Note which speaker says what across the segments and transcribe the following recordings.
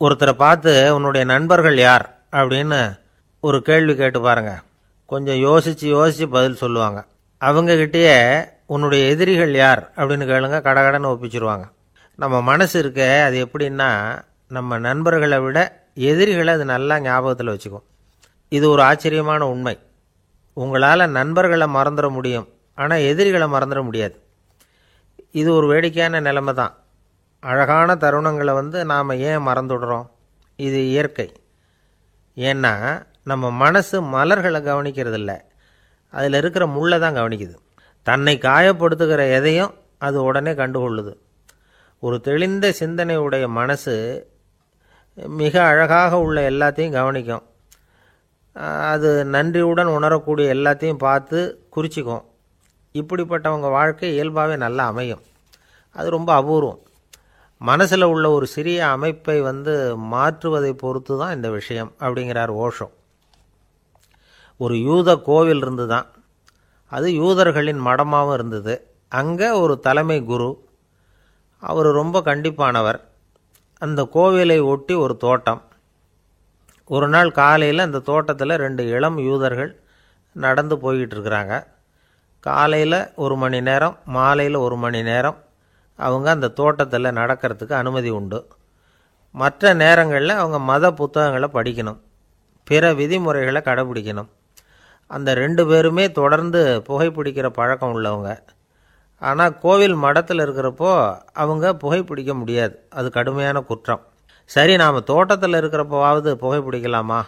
Speaker 1: ஒருத்தரை பார்த்து உன்னுடைய நண்பர்கள் யார் அப்படின்னு ஒரு கேள்வி கேட்டு பாருங்க. கொஞ்சம் யோசித்து பதில் சொல்லுவாங்க. அவங்கக்கிட்டேயே உன்னுடைய எதிரிகள் யார் அப்படின்னு கேளுங்க, கடகடன்னு ஒப்பிச்சிருவாங்க. நம்ம மனசு இருக்க அது எப்படின்னா, நம்ம நண்பர்களை விட எதிரிகளை அது நல்லா ஞாபகத்தில் வச்சுக்கும். இது ஒரு ஆச்சரியமான உண்மை. உங்களால் நண்பர்களை மறந்துட முடியும், ஆனால் எதிரிகளை மறந்துட முடியாது. இது ஒரு வேடிக்கையான நிலைமை தான். அழகான தருணங்களை நாம் ஏன் மறந்துடுறோம்? இது இயற்கை. ஏன்னா நம்ம மனசு மலர்களை கவனிக்கிறதில்ல, அதில் இருக்கிற முள்ளை தான் கவனிக்குது. தன்னை காயப்படுத்துகிற எதையும் அது உடனே கண்டுகொள்ளுது. ஒரு தெளிந்த சிந்தனை உடைய மனசு மிக அழகாக உள்ள எல்லாத்தையும் கவனிக்கும். அது நன்றியுடன் உணரக்கூடிய எல்லாத்தையும் பார்த்து குறிச்சிக்கும். இப்படிப்பட்டவங்க வாழ்க்கை இயல்பாகவே நல்லா அமையும். அது ரொம்ப அபூர்வம். மனசில் உள்ள ஒரு சிறிய அமைப்பை மாற்றுவதை பொறுத்து தான் இந்த விஷயம் அப்படிங்கிறார் ஓஷோ. ஒரு யூத கோவில் இருந்து தான், அது யூதர்களின் மடமாகவும் இருந்தது. அங்கே ஒரு தலைமை குரு, அவர் ரொம்ப கண்டிப்பானவர். அந்த கோவிலை ஒட்டி ஒரு தோட்டம். ஒரு நாள் காலையில் அந்த தோட்டத்தில் 2 இளம் யூதர்கள் நடந்து போய்கிட்டு இருக்கிறாங்க. காலையில் 1 மணி நேரம், மாலையில் 1 மணி நேரம் அவங்க அந்த தோட்டத்தில் நடக்கிறதுக்கு அனுமதி உண்டு. மற்ற நேரங்களில் அவங்க மத புத்தகங்களை படிக்கணும், பிற விதிமுறைகளை கடைபிடிக்கணும். அந்த 2 பேருமே தொடர்ந்து புகைப்பிடிக்கிற பழக்கம் உள்ளவங்க. ஆனால் கோவில் மடத்தில் இருக்கிறப்போ அவங்க புகைப்பிடிக்க முடியாது, அது கடுமையான குற்றம். சரி, நாம் தோட்டத்தில் இருக்கிறப்போவாவது புகைப்பிடிக்கலாமா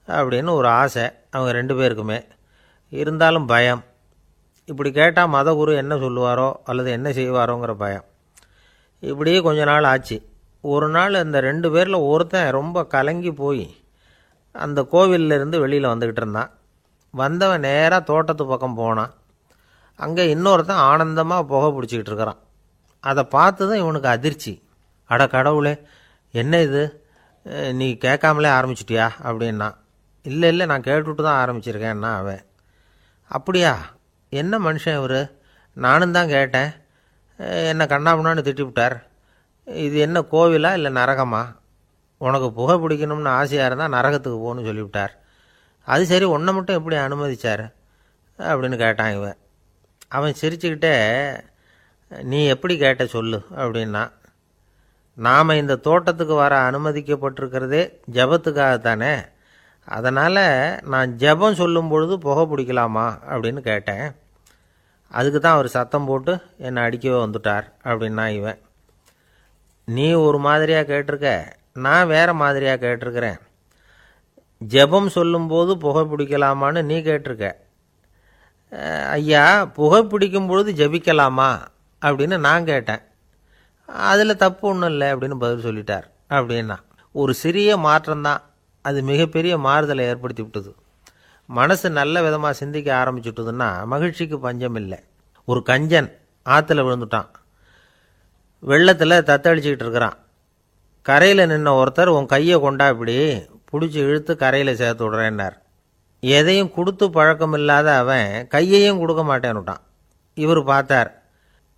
Speaker 1: அப்படின்னு ஒரு ஆசை அவங்க 2 பேருக்குமே. இருந்தாலும் பயம். இப்படி கேட்டால் மதகுரு என்ன சொல்லுவாரோ அல்லது என்ன செய்வாரோங்கிற பயம். இப்படியே கொஞ்ச நாள் ஆச்சு. ஒரு நாள் அந்த 2 பேரில் ஒருத்தன் ரொம்ப கலங்கி போய் அந்த கோவிலிருந்து வெளியில் வந்துக்கிட்டு இருந்தான். வந்தவன் நேராக தோட்டத்து பக்கம் போனான். அங்கே இன்னொருத்தன் ஆனந்தமாக புகை பிடிச்சிக்கிட்டு இருக்கிறான். அதை பார்த்து தான் இவனுக்கு அதிர்ச்சி. அட கடவுளே, என்ன இது, நீ கேட்காமலே ஆரம்பிச்சிட்டியா அப்படின்னா. இல்லை இல்லை, நான் கேட்டுவிட்டு தான் ஆரம்பிச்சிருக்கேன்னா அவன். அப்படியா, என்ன மனுஷன் இவர், நானும் தான் கேட்டேன், என்னை கண்ணாபுண்ணான்னு திட்டிவிட்டார். இது என்ன கோவிலா இல்லை நரகமா? உனக்கு புகை பிடிக்கணும்னு ஆசையாக இருந்தால் நரகத்துக்கு போகணும்னு சொல்லிவிட்டார். அது சரி, உன்னை மட்டும் எப்படி அனுமதிச்சார் அப்படின்னு கேட்டான் இவன். அவன் சிரிச்சுக்கிட்டே, நீ எப்படி கேட்ட சொல்லு அப்படின்னா. நாம் இந்த தோட்டத்துக்கு வர அனுமதிக்கப்பட்டிருக்கிறதே ஜபத்துக்காகத்தானே, அதனால் நான் ஜபம் சொல்லும் பொழுது புகை பிடிக்கலாமா அப்படின்னு கேட்டேன். அதுக்கு தான் அவர் சத்தம் போட்டு என்னை அடிக்கவே வந்துட்டார் அப்படின்னா இவன். நீ ஒரு மாதிரியாக கேட்டிருக்க, நான் வேறு மாதிரியாக கேட்டிருக்கிறேன். ஜபம் சொல்லும்போது புகை பிடிக்கலாமான்னு நீ கேட்டிருக்க. ஐயா, புகை பிடிக்கும் பொழுது ஜபிக்கலாமா அப்படின்னு நான் கேட்டேன். அதில் தப்பு ஒன்றும் இல்லை அப்படின்னு பதில் சொல்லிட்டார் அப்படின்னா. ஒரு சிறிய மாற்றம்தான் அது மிகப்பெரிய மாறுதலை ஏற்படுத்தி விட்டது. மனசு நல்ல விதமாக சிந்திக்க ஆரம்பிச்சுட்டுதுன்னா மகிழ்ச்சிக்கு பஞ்சம் இல்லை. ஒரு கஞ்சன் ஆற்றுல விழுந்துட்டான். வெள்ளத்தில் தத்தளிச்சிக்கிட்டு இருக்கிறான். கரையில் நின்ன ஒருத்தர், உன் கையை கொண்டா இப்படி பிடிச்சி இழுத்து கரையில் சேர்த்து விடுறேன்னார். எதையும் கொடுத்து பழக்கம் இல்லாத அவன் கையையும் கொடுக்க மாட்டேன்னுட்டான். இவர் பார்த்தார்,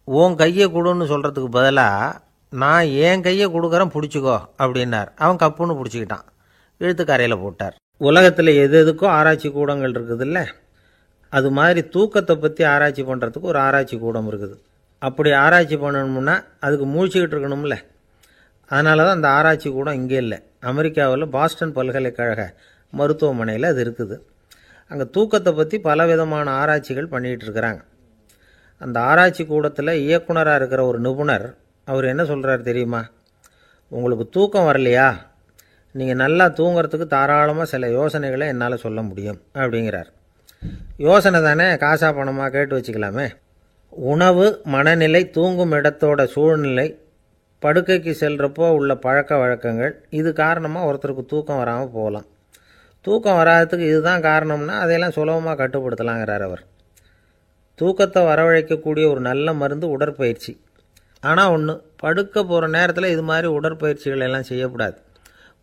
Speaker 1: உன் கையை கொடுன்னு சொல்கிறதுக்கு பதிலாக நான் என் கையை கொடுக்குறேன் பிடிச்சிக்கோ அப்படின்னார். அவன் கப்புன்னு பிடிச்சிக்கிட்டான், இழுத்து கரையில் போட்டார். உலகத்தில் எது எதுக்கும் ஆராய்ச்சி கூடங்கள் இருக்குதுல்ல, அது மாதிரி தூக்கத்தை பற்றி ஆராய்ச்சி பண்ணுறதுக்கு ஒரு ஆராய்ச்சி கூடம் இருக்குது. அப்படி ஆராய்ச்சி பண்ணணும்னா அதுக்கு மூழ்கிக்கிட்டு இருக்கணும்ல. அதனால தான் அந்த ஆராய்ச்சி கூடம் இங்கே இல்லை. அமெரிக்காவில் பாஸ்டன் பல்கலைக்கழக மருத்துவமனையில் அது இருக்குது. அங்கே தூக்கத்தை பற்றி பலவிதமான ஆராய்ச்சிகள் பண்ணிகிட்டு இருக்கிறாங்க. அந்த ஆராய்ச்சி கூடத்தில் இயக்குனராக இருக்கிற ஒரு நிபுணர், அவர் என்ன சொல்கிறார் தெரியுமா? உங்களுக்கு தூக்கம் வரலையா, நீங்கள் நல்லா தூங்கிறதுக்கு தாராளமாக சில யோசனைகளை என்னால் சொல்ல முடியும் அப்படிங்கிறார். யோசனை தானே, காசா பணமாக கேட்டு வச்சுக்கலாமே. உணவு, மனநிலை, தூங்கும் இடத்தோட சூழ்நிலை, படுக்கைக்கு செல்கிறப்போ உள்ள பழக்க வழக்கங்கள், இது காரணமாக ஒருத்தருக்கு தூக்கம் வராமல் போகலாம். தூக்கம் வராததுக்கு இதுதான் காரணம்னா அதையெல்லாம் சுலபமாக கட்டுப்படுத்தலாங்கிறார் அவர். தூக்கத்தை வரவழைக்கக்கூடிய ஒரு நல்ல மருந்து உடற்பயிற்சி. ஆனால் ஒன்று, படுக்க போகிற நேரத்தில் இது மாதிரி உடற்பயிற்சிகள் எல்லாம் செய்யக்கூடாது.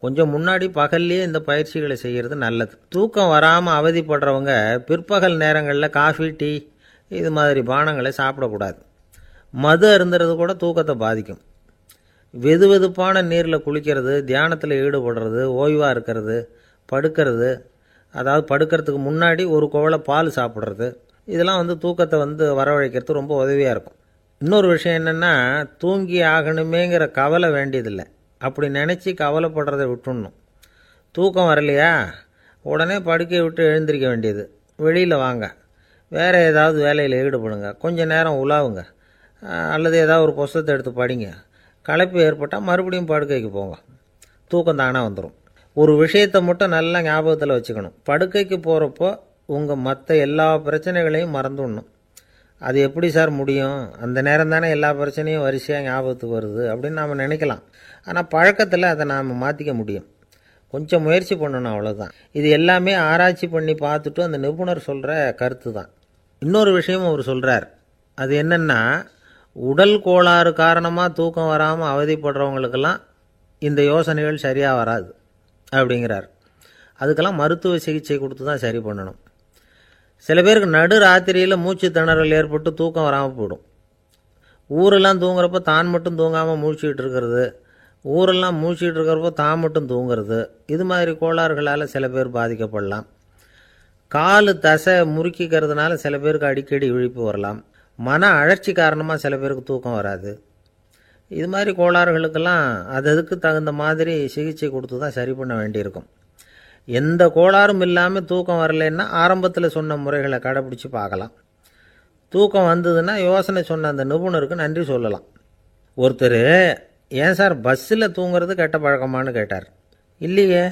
Speaker 1: கொஞ்சம் முன்னாடி பகல்லையே இந்த பயிற்சிகளை செய்கிறது நல்லது. தூக்கம் வராமல் அவதிப்படுறவங்க பிற்பகல் நேரங்களில் காஃபி, டீ இது மாதிரி பானங்களை சாப்பிடக்கூடாது. மது அருந்துறது கூட தூக்கத்தை பாதிக்கும். வெது வெதுப்பான நீரில் குளிக்கிறது, தியானத்தில் ஈடுபடுறது, ஓய்வாக இருக்கிறது, படுக்கிறது, அதாவது படுக்கிறதுக்கு முன்னாடி ஒரு குவளை பால் சாப்பிட்றது, இதெல்லாம் தூக்கத்தை வரவழைக்கிறது ரொம்ப உதவியாக இருக்கும். இன்னொரு விஷயம் என்னென்னா, தூங்கி ஆகணுமேங்கிற கவலை வேண்டியதில்லை. அப்படி நினச்சி கவலைப்படுறதை விட்டுடணும். தூக்கம் வரலையா, உடனே படுக்கையை விட்டு எழுந்திருக்க வேண்டியது. வெளியில் வாங்க, வேறு ஏதாவது வேலையில் ஈடுபடுங்க, கொஞ்சம் நேரம் உலாவுங்க, அல்லது ஏதாவது ஒரு புஸ்தகத்தை எடுத்து படிங்க. களைப்பு ஏற்பட்டால் மறுபடியும் படுக்கைக்கு போங்க. தூக்கம் தானாக வந்துடும். ஒரு விஷயத்தை மட்டும் நல்லா ஞாபகத்தில் வச்சுக்கணும். படுக்கைக்கு போகிறப்போ உங்கள் மற்ற எல்லா பிரச்சனைகளையும் மறந்துடணும். அது எப்படி சார் முடியும்? அந்த நேரம் தானே எல்லா பிரச்சனையும் வரிசையாக ஞாபகத்துக்கு வருது அப்படின்னு நாம் நினைக்கலாம். ஆனால் பழக்கத்தில் அதை நாம் மாற்றிக்க முடியும். கொஞ்சம் முயற்சி பண்ணணும், அவ்வளோதான். இது எல்லாமே ஆராய்ச்சி பண்ணி பார்த்துட்டு அந்த நிபுணர் சொல்கிற கருத்து தான். இன்னொரு விஷயமும் அவர் சொல்கிறார். அது என்னென்னா, உடல் கோளாறு காரணமாக தூக்கம் வராமல் அவதிப்படுறவங்களுக்கெல்லாம் இந்த யோசனைகள் சரியாக வராது அப்படிங்கிறார். அதுக்கெல்லாம் மருத்துவ சிகிச்சை கொடுத்து தான் சரி பண்ணணும். சில பேருக்கு நடு ராத்திரியில் மூச்சு திணறல் ஏற்பட்டு தூக்கம் வராமல் போயிடும். ஊரெல்லாம் தூங்குறப்போ தான் மட்டும் தூங்காமல் மூழ்கிட்டு இருக்கிறது, ஊரெல்லாம் மூழ்கிட்டு இருக்கிறப்போ தான் மட்டும் தூங்குறது, இது மாதிரி கோளாறுகளால் சில பேர் பாதிக்கப்படலாம். காலு தசை முறுக்கிக்கிறதுனால சில பேருக்கு அடிக்கடி விழிப்பு வரலாம். மன அழற்சி காரணமாக சில பேருக்கு தூக்கம் வராது. இது மாதிரி கோளாறுகளுக்கெல்லாம் அதுக்கு தகுந்த மாதிரி சிகிச்சை கொடுத்து தான் சரி பண்ண வேண்டியிருக்கும். எந்த கோளாறும் இல்லாமல் தூக்கம் வரலைன்னா ஆரம்பத்தில் சொன்ன முறைகளை கடைப்பிடிச்சு பார்க்கலாம். தூக்கம் வந்ததுன்னா யோசனை சொன்ன அந்த நிபுணருக்கு நன்றி சொல்லலாம். ஒருத்தர், ஏன் சார் பஸ்ஸில் தூங்குறது கெட்ட பழக்கமானு கேட்டார். இல்லையே,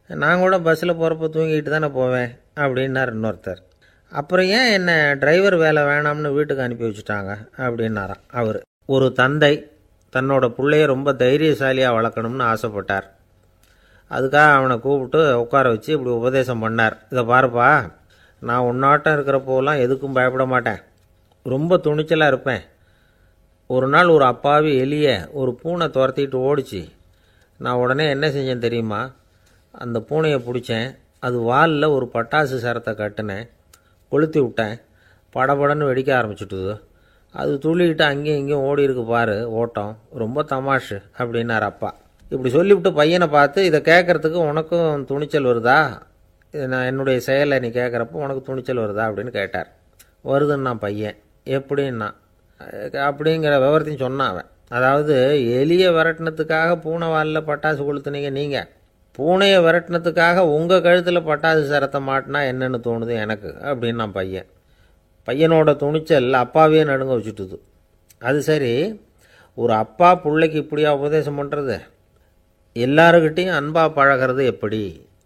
Speaker 1: நான் கூட பஸ்ஸில் போகிறப்ப தூங்கிட்டு தானே போவேன் அப்படின்னார் இன்னொருத்தர். அப்புறம் ஏன் என்ன டிரைவர் வேலை வேணாம்னு வீட்டுக்கு அனுப்பி வச்சுட்டாங்க அப்படின்னாராம் அவர். ஒரு தந்தை தன்னோட பிள்ளைய ரொம்ப தைரியசாலியாக வளர்க்கணும்னு ஆசைப்பட்டார். அதுக்காக அவனை கூப்பிட்டு உட்கார வச்சு இப்படி உபதேசம் பண்ணார். இதை பாருப்பா, நான் உன்னாட்டம் இருக்கிறப்போலாம் எதுக்கும் பயப்பட மாட்டேன், ரொம்ப துணிச்சலாக இருப்பேன். ஒரு நாள் ஒரு அப்பாவி எலிய ஒரு பூனை துரத்திட்டு ஓடிச்சு. நான் உடனே என்ன செஞ்சேன் தெரியுமா? அந்த பூனையை பிடிச்சேன், அது வாலில் ஒரு பட்டாசு சரத்தை கட்டினேன், கொளுத்தி விட்டேன், படபடன்னு வெடிக்க ஆரம்பிச்சுட்டுது. அது துள்ளிக்கிட்டு அங்கேயும் இங்கேயும் ஓடி இருக்கு பாரு ஓட்டம், ரொம்ப தமாஷு அப்படின்னார் அப்பா. இப்படி சொல்லிவிட்டு பையனை பார்த்து, இதை கேட்குறதுக்கு உனக்கும் துணிச்சல் வருதா? நான் என்னுடைய செயலை நீ கேட்குறப்போ உனக்கு துணிச்சல் வருதா அப்படின்னு கேட்டார். வருதுன்னா பையன். எப்படின்னா அப்படிங்கிற விவரத்தையும் சொன்னான் அவன். அதாவது, எலியை விரட்டினத்துக்காக பூனை வாலில் பட்டாசு கொளுத்துனீங்க நீங்கள், பூனையை விரட்டினத்துக்காக உங்கள் கழுத்தில் பட்டாசு சரத்தை மாட்டினா என்னென்னு தோணுது எனக்கு அப்படின்னா பையன். பையனோட துணிச்சல் அப்பாவையே நடுங்க வச்சுட்டுது. அது சரி, ஒரு அப்பா பிள்ளைக்கு இப்படியா உபதேசம் பண்ணுறது? எல்லாருக்கிட்டையும் அன்பாக பழகிறது எப்படி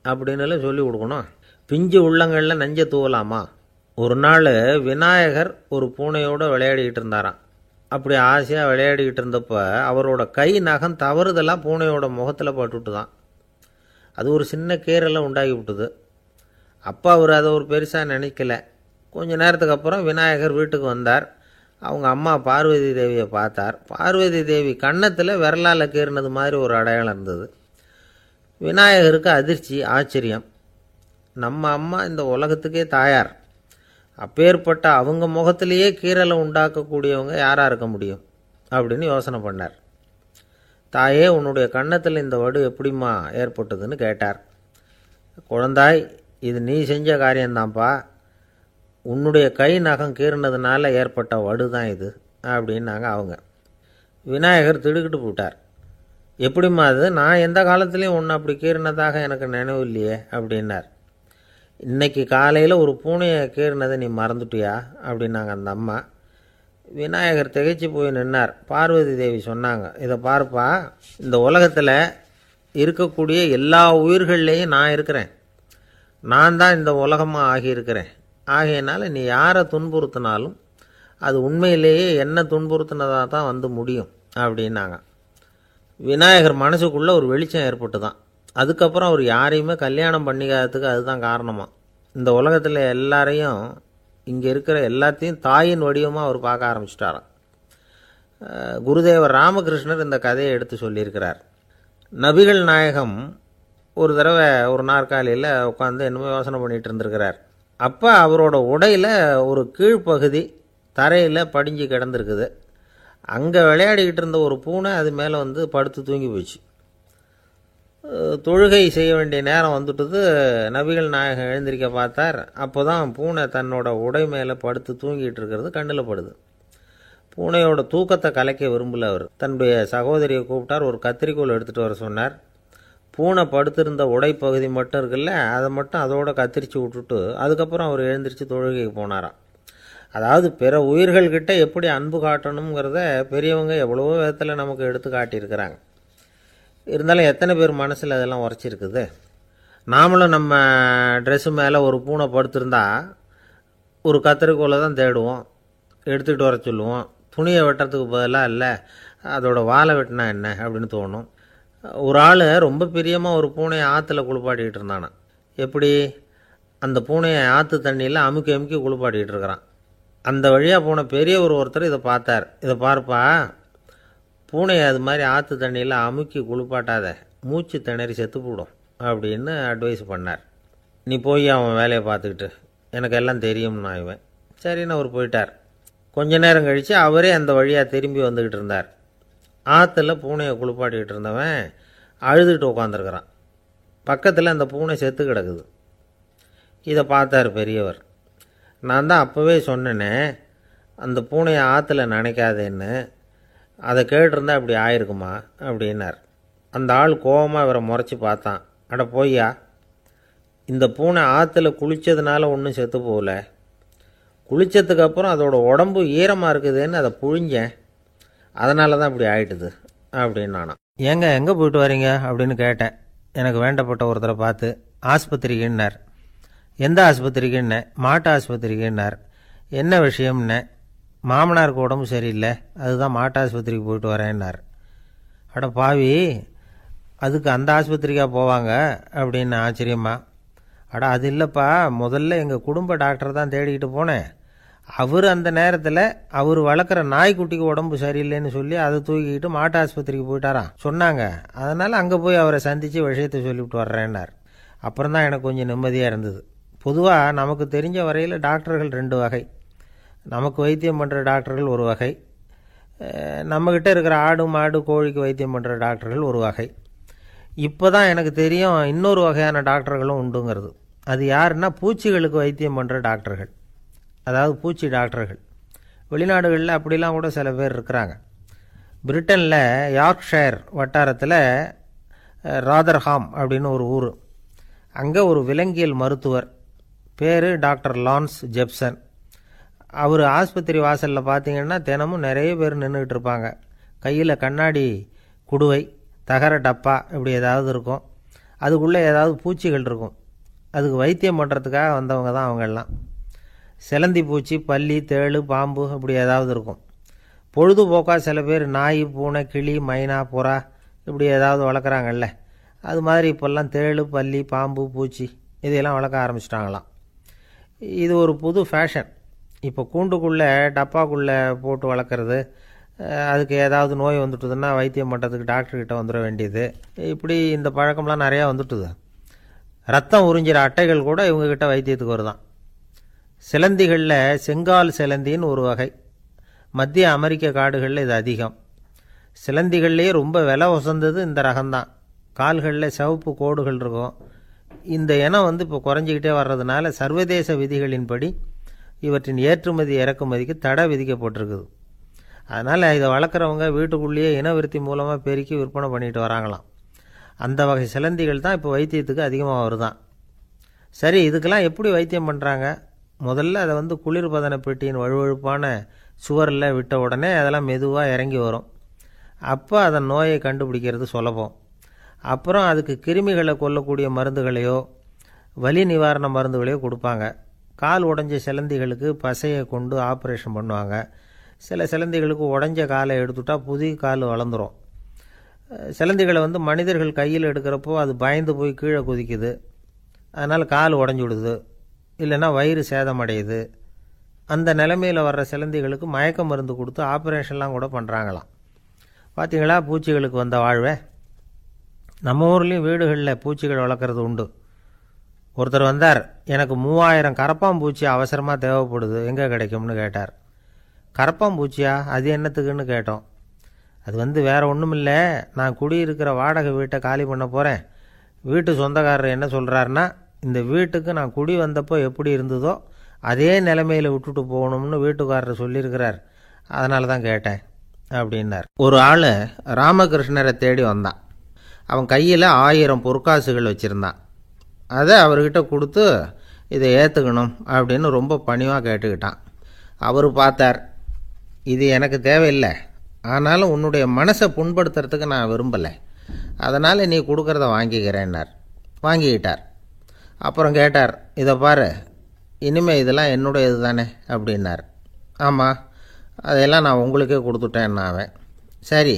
Speaker 1: அப்படின்னு சொல்லி கொடுக்கணும். பிஞ்சு உள்ளங்களில் நஞ்சை தூவலாமா? ஒரு நாள் விநாயகர் ஒரு பூனையோடு விளையாடிக்கிட்டு இருந்தாராம். அப்படி ஆசையாக விளையாடிக்கிட்டு இருந்தப்போ அவரோட கை நகம் தவறுதெல்லாம் பூனையோட முகத்தில் பட்டுட்டு தான். அது ஒரு சின்ன கீரலை உண்டாகி விட்டுது. அப்பா அவர் அதை ஒரு பெருசாக நினைக்கல. கொஞ்ச நேரத்துக்கு அப்புறம் விநாயகர் வீட்டுக்கு வந்தார். அவங்க அம்மா பார்வதி தேவியை பார்த்தார். பார்வதி தேவி கன்னத்தில் விரலால் கீறினது மாதிரி ஒரு அடையாளம் இருந்தது. விநாயகருக்கு அதிர்ச்சி, ஆச்சரியம். நம்ம அம்மா இந்த உலகத்துக்கே தாயார், அப்பேற்பட்ட அவங்க முகத்திலேயே கீரலை உண்டாக்கக்கூடியவங்க யாராக இருக்க முடியும் அப்படின்னு யோசனை பண்ணார். தாயே, உன்னுடைய கன்னத்தில் இந்த வடு எப்படிம்மா ஏற்பட்டதுன்னு கேட்டார். குழந்தாய், இது நீ செஞ்ச காரியம்தான்ப்பா, உன்னுடைய கை நகம் கீறினதுனால ஏற்பட்ட வடு தான் இது அப்படின்னாங்க அவங்க. விநாயகர் திடுக்கிட்டு போட்டார். எப்படிம்மா அது? நான் எந்த காலத்துலேயும் ஒன்று அப்படி கீறினதாக எனக்கு நினைவு இல்லையே அப்படின்னார். இன்னைக்கு காலையில் ஒரு பூனையை கீறினதை நீ மறந்துட்டியா அப்படின்னாங்க அந்த அம்மா. விநாயகர் திகைச்சு போய் நின்னார். பார்வதி தேவி சொன்னாங்க, இதை பார்ப்பா, இந்த உலகத்தில் இருக்கக்கூடிய எல்லா உயிர்கள்லேயும் நான் இருக்கிறேன், நான் தான் இந்த உலகமாக ஆகியிருக்கிறேன். ஆகையினால நீ யாரை துன்புறுத்தினாலும் அது உண்மையிலேயே என்ன துன்புறுத்தினதாக தான் முடியும் அப்படின்னாங்க. விநாயகர் மனசுக்குள்ளே ஒரு வெளிச்சம் ஏற்பட்டு தான். அதுக்கப்புறம் அவர் யாரையுமே கல்யாணம் பண்ணிக்காததுக்கு அதுதான் காரணமாக. இந்த உலகத்தில் எல்லாரையும், இங்கே இருக்கிற எல்லாத்தையும் தாயின் வடிவமாக அவர் பார்க்க ஆரம்பிச்சிட்டாராம். குருதேவர் ராமகிருஷ்ணர் இந்த கதையை எடுத்து சொல்லியிருக்கிறார். நபிகள் நாயகம் ஒரு தடவை ஒரு நாற்காலியில் உட்காந்து என்னமோ யோசனை பண்ணிகிட்டு இருந்திருக்கிறார். அப்போ அவரோட உடையில் ஒரு கீழ்ப்பகுதி தரையில் படிஞ்சு கிடந்திருக்குது. அங்கே விளையாடிக்கிட்டு இருந்த ஒரு பூனை அது மேலே வந்து படுத்து தூங்கி போச்சு. தொழுகை செய்ய வேண்டிய நேரம் வந்துட்டது. நபிகள் நாயகம் எழுந்திருக்க பார்த்தார். அப்போ தான் பூனை தன்னோட உடை மேலே படுத்து தூங்கிட்டு இருக்கிறது கண்ணில் படுது. பூனையோட தூக்கத்தை கலைக்க விரும்பல அவர். தன்னுடைய சகோதரியை கூப்பிட்டார். ஒரு கத்திரிக்கோல் எடுத்துகிட்டு வர சொன்னார். பூனை படுத்திருந்த உடைப்பகுதி மட்டும் இருக்குல்ல, அதை மட்டும் அதோட கத்திரிச்சு விட்டுட்டு அதுக்கப்புறம் அவர் எழுந்திரிச்சு தொழுகைக்கு போனாராம். அதாவது பிற உயிர்கள்கிட்ட எப்படி அன்பு காட்டணுங்கிறத பெரியவங்க எவ்வளவோ விதத்தில் நமக்கு எடுத்து காட்டியிருக்கிறாங்க. இருந்தாலும் எத்தனை பேர் மனசில் அதெல்லாம் உரைச்சிருக்குது. நாமளும் நம்ம ட்ரெஸ்ஸு மேலே ஒரு பூனை படுத்திருந்தா ஒரு கத்திரிக்கோலை தான் தேடுவோம், எடுத்துக்கிட்டு வர சொல்லுவோம். துணியை வெட்டுறதுக்கு பதிலாக இல்லை அதோட வாழை வெட்டினா என்ன அப்படின்னு தோணும். ஒரு ஆள் ரொம்ப பிரியமாக ஒரு பூனையை ஆற்றுல குளிப்பாட்டிக்கிட்டு இருந்தானா. எப்படி? அந்த பூனையை ஆற்று தண்ணியில் அமுக்கி அமுக்கி குளிப்பாட்டிக்கிட்டு இருக்கிறான். அந்த வழியாக போன பெரியவர் ஒருத்தர் இதை பார்த்தார். இதை பார்ப்பா, பூனையை அது மாதிரி ஆற்று தண்ணியில் அமுக்கி குளிப்பாட்டாத, மூச்சு திணறி செத்து போடும் அப்படின்னு அட்வைஸ் பண்ணார். நீ போய் அவன் வேலையை பார்த்துக்கிட்டு, எனக்கு எல்லாம் தெரியும்னு ஆயிவேன். சரின்னு அவர் போயிட்டார். கொஞ்ச நேரம் கழித்து அவரே அந்த வழியாக திரும்பி வந்துக்கிட்டு இருந்தார். ஆற்றுல பூனையை குளிப்பாட்டிக்கிட்டு இருந்தவன் அழுதுகிட்டு உட்காந்துருக்கிறான். பக்கத்தில் அந்த பூனை செத்து கிடக்குது. இதை பார்த்தார் பெரியவர். நான் தான் அப்போவே சொன்னேனே அந்த பூனையை ஆற்றுல நினைக்காதேன்னு, அதை கேட்டிருந்தா அப்படி ஆயிருக்குமா அப்படின்னார். அந்த ஆள் கோபமாக இவரை முறைச்சி பார்த்தான். அட போய்யா, இந்த பூனை ஆற்றுல குளித்ததுனால ஒன்றும் செத்து போகல, குளித்ததுக்கப்புறம் அதோட உடம்பு ஈரமாக இருக்குதுன்னு அதை புழிஞ்சேன், அதனால தான் இப்படி ஆயிட்டுது அப்படின்னு நானாம். ஏங்க எங்கே போயிட்டு வரீங்க அப்படின்னு கேட்டேன். எனக்கு வேண்டப்பட்ட ஒருத்தரை பார்த்து. ஆஸ்பத்திரிக்குன்னார். எந்த ஆஸ்பத்திரிக்குன்னே? மாட்டு ஆஸ்பத்திரிக்குன்னார். என்ன விஷயம்னே? மாமனாருக்கு உடம்பு சரியில்லை, அதுதான் மாட்டு ஆஸ்பத்திரிக்கு போயிட்டு வரேன்னார். அட பாவி, அதுக்கு அந்த ஆஸ்பத்திரிக்காக போவாங்க அப்படின்னு ஆச்சரியமா. அட அது இல்லைப்பா, முதல்ல எங்கள் குடும்ப டாக்டர் தான் தேடிக்கிட்டு போனேன். அவர் அந்த நேரத்தில் அவர் வளர்க்குற நாய்க்குட்டிக்கு உடம்பு சரியில்லைன்னு சொல்லி அதை தூக்கிக்கிட்டு மாட்டு ஆஸ்பத்திரிக்கு போயிட்டாராம் சொன்னாங்க. அதனால் அங்கே போய் அவரை சந்தித்து விஷயத்தை சொல்லிவிட்டு வர்றேன்னார். அப்புறம் தான் எனக்கு கொஞ்சம் நிம்மதியாக இருந்தது. பொதுவாக நமக்கு தெரிஞ்ச வரையில் டாக்டர்கள் 2 வகை. நமக்கு வைத்தியம் பண்ணுற டாக்டர்கள் ஒரு வகை, நம்மக்கிட்ட இருக்கிற ஆடு மாடு கோழிக்கு வைத்தியம் பண்ணுற டாக்டர்கள் ஒரு வகை. இப்போ தான் எனக்கு தெரியும் இன்னொரு வகையான டாக்டர்களும் உண்டுங்கிறது. அது யாருன்னா பூச்சிகளுக்கு வைத்தியம் பண்ணுற டாக்டர்கள், அதாவது பூச்சி டாக்டர்கள். வெளிநாடுகளில் அப்படிலாம் கூட சில பேர் இருக்கிறாங்க. பிரிட்டனில் யார்க்ஷயர் வட்டாரத்தில் ராதர்ஹாம் அப்படின்னு ஒரு ஊர். அங்கே ஒரு விலங்கியல் மருத்துவர், பேர் டாக்டர் லான்ஸ் ஜெப்சன். அவர் ஆஸ்பத்திரி வாசலில் பார்த்தீங்கன்னா தினமும் நிறைய பேர் நின்றுக்கிட்டு இருப்பாங்க. கையில் கண்ணாடி குடுவை, தகர டப்பா இப்படி ஏதாவது இருக்கும். அதுக்குள்ளே ஏதாவது பூச்சிகள் இருக்கும். அதுக்கு வைத்தியம் பண்ணுறதுக்காக வந்தவங்க தான் அவங்கெல்லாம். சிலந்தி பூச்சி, பல்லி, தேளு, பாம்பு இப்படி ஏதாவது இருக்கும். பொழுதுபோக்காக சில பேர் நாய், பூனை, கிளி, மைனா, புறா இப்படி ஏதாவது வளர்க்குறாங்கல்ல, அது மாதிரி இப்போல்லாம் தேளு, பல்லி, பாம்பு, பூச்சி இதையெல்லாம் வளர்க்க ஆரம்பிச்சிட்டாங்களாம். இது ஒரு புது ஃபேஷன். இப்போ கூண்டுக்குள்ளே டப்பாக்குள்ளே போட்டு வளர்க்குறது, அதுக்கு ஏதாவது நோய் வந்துட்டுதுன்னா வைத்தியம் பண்ணுறதுக்கு டாக்டர்கிட்ட வந்துட வேண்டியது, இப்படி இந்த பழக்கம்லாம் நிறையா வந்துட்டுது. ரத்தம் உறிஞ்சிற அட்டைகள் கூட இவங்ககிட்ட வைத்தியத்துக்கு வருதான். சிலந்திகளில் செங்கால் சிலந்தின்னு ஒரு வகை. மத்திய அமெரிக்க காடுகளில் இது அதிகம். சிலந்திகள்லேயே ரொம்ப விலை உசந்தது இந்த ரகம்தான். கால்களில் சிவப்பு கோடுகள் இருக்கும். இந்த இனம் இப்போ குறைஞ்சிக்கிட்டே வர்றதுனால சர்வதேச விதிகளின்படி இவற்றின் ஏற்றுமதி இறக்குமதிக்கு தடை விதிக்கப்பட்டிருக்குது. அதனால் இதை வளர்க்குறவங்க வீட்டுக்குள்ளேயே இனவிருத்தி மூலமாக பெருக்கி விற்பனை பண்ணிட்டு வராங்களாம். அந்த வகை சிலந்திகள் தான் இப்போ வைத்தியத்துக்கு அதிகமாக வருதான். சரி, இதுக்கெல்லாம் எப்படி வைத்தியம் பண்ணுறாங்க? முதல்ல அதை குளிர்பதன பெட்டியின் வழுவழுப்பான சுவரில் விட்ட உடனே அதெல்லாம் மெதுவாக இறங்கி வரும். அப்போ அதன் நோயை கண்டுபிடிக்கிறது சுலபம். அப்புறம் அதுக்கு கிருமிகளை கொல்லக்கூடிய மருந்துகளையோ வலி நிவாரண மருந்துகளையோ கொடுப்பாங்க. கால் உடைஞ்ச சிலந்திகளுக்கு பசையை கொண்டு ஆப்ரேஷன் பண்ணுவாங்க. சில சிலந்திகளுக்கு உடைஞ்ச காலை எடுத்துட்டா புதிய கால் வளர்ந்துடும். சிலந்திகளை மனிதர்கள் கையில் எடுக்கிறப்போ அது பயந்து போய் கீழே குதிக்குது, அதனால் கால் உடஞ்சி விடுது, இல்லைன்னா வயிறு சேதமடையுது. அந்த நிலைமையில் வர்ற சிலந்திகளுக்கு மயக்க மருந்து கொடுத்து ஆப்ரேஷன்லாம் கூட பண்ணுறாங்களாம். பார்த்தீங்களா பூச்சிகளுக்கு வந்த வாழ்வே. நம்ம ஊர்லேயும் வீடுகளில் பூச்சிகள் வளர்க்குறது உண்டு. ஒருத்தர் வந்தார், எனக்கு 3000 கரப்பாம்பூச்சி அவசரமாக தேவைப்படுது, எங்கே கிடைக்கும்னு கேட்டார். கரப்பாம்பூச்சியா, அது என்னத்துக்குன்னு கேட்டோம். அது வேறு ஒன்றும் இல்லை, நான் குடியிருக்கிற வாடகை வீட்டை காலி பண்ண போகிறேன். வீட்டு சொந்தக்காரர் என்ன சொல்கிறாருன்னா, இந்த வீட்டுக்கு நான் குடி வந்தப்போ எப்படி இருந்ததோ அதே நிலைமையில் விட்டுட்டு போகணும்னு வீட்டுக்காரர் சொல்லியிருக்கிறார், அதனால தான் கேட்டேன் அப்படின்னார். ஒரு ஆள் ராமகிருஷ்ணரை தேடி வந்தான். அவன் கையில் 1000 பொற்காசுகள் வச்சுருந்தான். அதை அவர்கிட்ட கொடுத்து இதை ஏற்றுக்கணும் அப்படின்னு ரொம்ப பணிவாக கேட்டுக்கிட்டான். அவர் பார்த்தார், இது எனக்கு தேவையில்லை, ஆனாலும் உன்னுடைய மனசை புண்படுத்துறதுக்கு நான் விரும்பலை, அதனால் நீ கொடுக்குறத வாங்கிக்கிறேன்னார். வாங்கிக்கிட்டார். அப்புறம் கேட்டார், இதை பாரு, இனிமேல் இதெல்லாம் என்னுடையது தானே அப்படின்னார். ஆமாம், அதையெல்லாம் நான் உங்களுக்கே கொடுத்துட்டேன். அவன், சரி,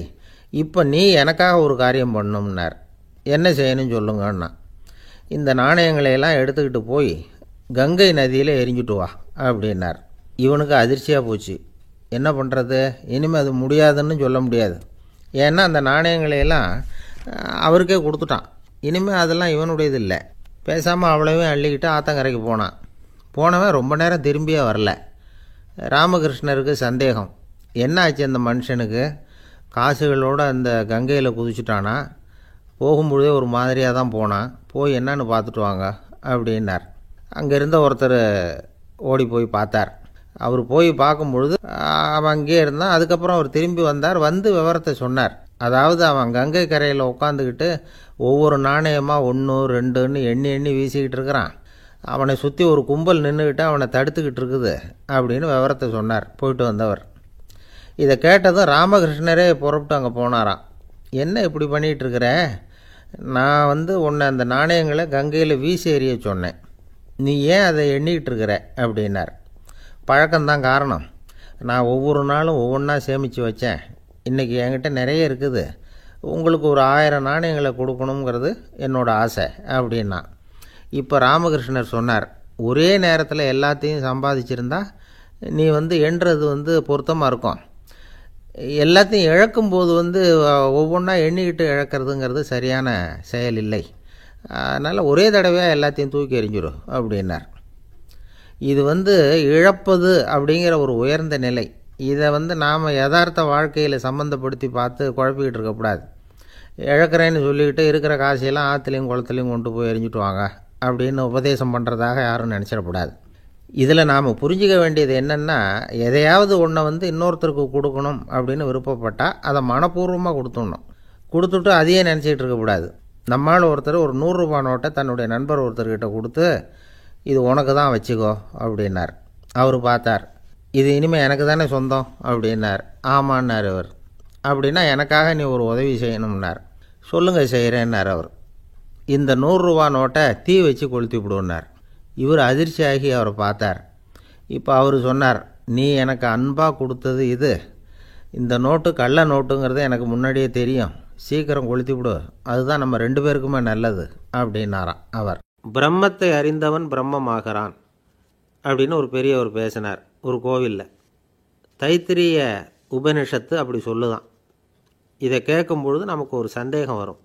Speaker 1: இப்போ நீ எனக்காக ஒரு காரியம் பண்ணணும்னார். என்ன செய்யணும்னு சொல்லுங்கன்னா, இந்த நாணயங்களையெல்லாம் எடுத்துக்கிட்டு போய் கங்கை நதியில் எரிஞ்சிட்டு வா அப்படின்னார். இவனுக்கு அதிர்ச்சியாக போச்சு. என்ன பண்ணுறது, இனிமேல் அது முடியாதுன்னு சொல்ல முடியாது. ஏன்னா அந்த நாணயங்களையெல்லாம் அவருக்கே கொடுத்துட்டான். இனிமேல் அதெல்லாம் இவனுடையது இல்லை. பேசாமல் அவ்வளவையும் அள்ளிக்கிட்டு ஆத்தங்கரைக்கு போனான். போனவன் ரொம்ப நேரம் திரும்பியே வரல. ராமகிருஷ்ணருக்கு சந்தேகம், என்ன ஆச்சு அந்த மனுஷனுக்கு, காசுகளோடு அந்த கங்கையில் குதிச்சுட்டானா, போகும்பொழுதே ஒரு மாதிரியாக தான் போனான், போய் என்னன்னு பார்த்துட்டு வாங்க அப்படின்னார். அங்கே இருந்த ஒருத்தர் ஓடி போய் பார்த்தார். அவர் போய் பார்க்கும்பொழுது அவன் அங்கேயே இருந்தான். அதுக்கப்புறம் அவர் திரும்பி வந்தார். விவரத்தை சொன்னார். அதாவது அவன் கங்கை கரையில் உட்காந்துக்கிட்டு ஒவ்வொரு நாணயமாக 1 2ன்னு எண்ணி எண்ணி வீசிக்கிட்டு இருக்கிறான். அவனை சுற்றி ஒரு கும்பல் நின்றுக்கிட்டு அவனை தடுத்துக்கிட்டு இருக்குது அப்படின்னு விவரத்தை சொன்னார் போயிட்டு வந்தவர். இதை கேட்டதும் ராமகிருஷ்ணரே புறப்பட்டு அங்கே போனாராம். என்ன இப்படி பண்ணிகிட்டு இருக்கிற, நான் உன்னை அந்த நாணயங்களை கங்கையில் வீசி எறிய சொன்னேன், நீ ஏன் அதை எண்ணிக்கிட்டு இருக்கிற அப்படின்னார். பழக்கம்தான் காரணம், நான் ஒவ்வொரு நாளும் ஒவ்வொன்றா சேமித்து வச்சேன். இன்றைக்கி என்கிட்ட நிறைய இருக்குது, உங்களுக்கு ஒரு 1000 நாணயங்களை கொடுக்கணுங்கிறது என்னோடய ஆசை அப்படின்னா. இப்போ ராமகிருஷ்ணர் சொன்னார், ஒரே நேரத்தில் எல்லாத்தையும் சம்பாதிச்சிருந்தா நீ எண்ணுறது பொருத்தமாக இருக்கும். எல்லாத்தையும் இழக்கும்போது ஒவ்வொன்றா எண்ணிக்கிட்டு இழக்கிறதுங்கிறது சரியான செயல் இல்லை. அதனால் ஒரே தடவையாக எல்லாத்தையும் தூக்கி எறிஞ்சிடும் அப்படின்னார். இது இழப்பது அப்படிங்கிற ஒரு உயர்ந்த நிலை. இதை நாம் யதார்த்த வாழ்க்கையில் சம்மந்தப்படுத்தி பார்த்து குழப்பிக்கிட்டு இருக்கக்கூடாது. இழக்கிறேன்னு சொல்லிக்கிட்டு இருக்கிற காசையெல்லாம் ஆற்றுலையும் குளத்துலையும் கொண்டு போய் எரிஞ்சிட்டு வாங்க அப்படின்னு உபதேசம் பண்ணுறதாக யாரும் நினச்சிடக்கூடாது. இதில் நாம் புரிஞ்சிக்க வேண்டியது என்னென்னா, எதையாவது ஒன்றை இன்னொருத்தருக்கு கொடுக்கணும் அப்படின்னு விருப்பப்பட்டால் அதை மனப்பூர்வமாக கொடுத்துடணும். கொடுத்துட்டு அதையே நினச்சிக்கிட்டு இருக்கக்கூடாது. நம்மால் ஒருத்தர் ஒரு 100 ரூபா நோட்டை தன்னுடைய நண்பர் ஒருத்தர்கிட்ட கொடுத்து, இது உனக்கு தான் வச்சுக்கோ அப்படின்னார். அவர் பார்த்தார், இது இனிமேல் எனக்கு தானே சொந்தம் அப்படின்னார். ஆமான்னார் அவர். அப்படின்னா எனக்காக நீ ஒரு உதவி செய்யணும்னார். சொல்லுங்கள் செய்கிறேன்னார் அவர். இந்த 100 ரூபா நோட்டை தீ வச்சு கொளுத்தி விடுன்னார். இவர் அதிர்ச்சியாகி அவரை பார்த்தார். இப்போ அவர் சொன்னார், நீ எனக்கு அன்பாக கொடுத்தது இது, இந்த நோட்டு கள்ள நோட்டுங்கிறது எனக்கு முன்னாடியே தெரியும், சீக்கிரம் கொளுத்தி விடு, அதுதான் நம்ம 2 பேருக்குமே நல்லது அப்படின்னாராம் அவர். பிரம்மத்தை அறிந்தவன் பிரம்மமாகிறான் அப்படின்னு ஒரு பெரியவர் பேசினார் ஒரு கோவிலில். தைத்திரிய உபனிஷத்து அப்படி சொல்லுதான். இதை கேட்கும் பொழுது நமக்கு ஒரு சந்தேகம் வரும்.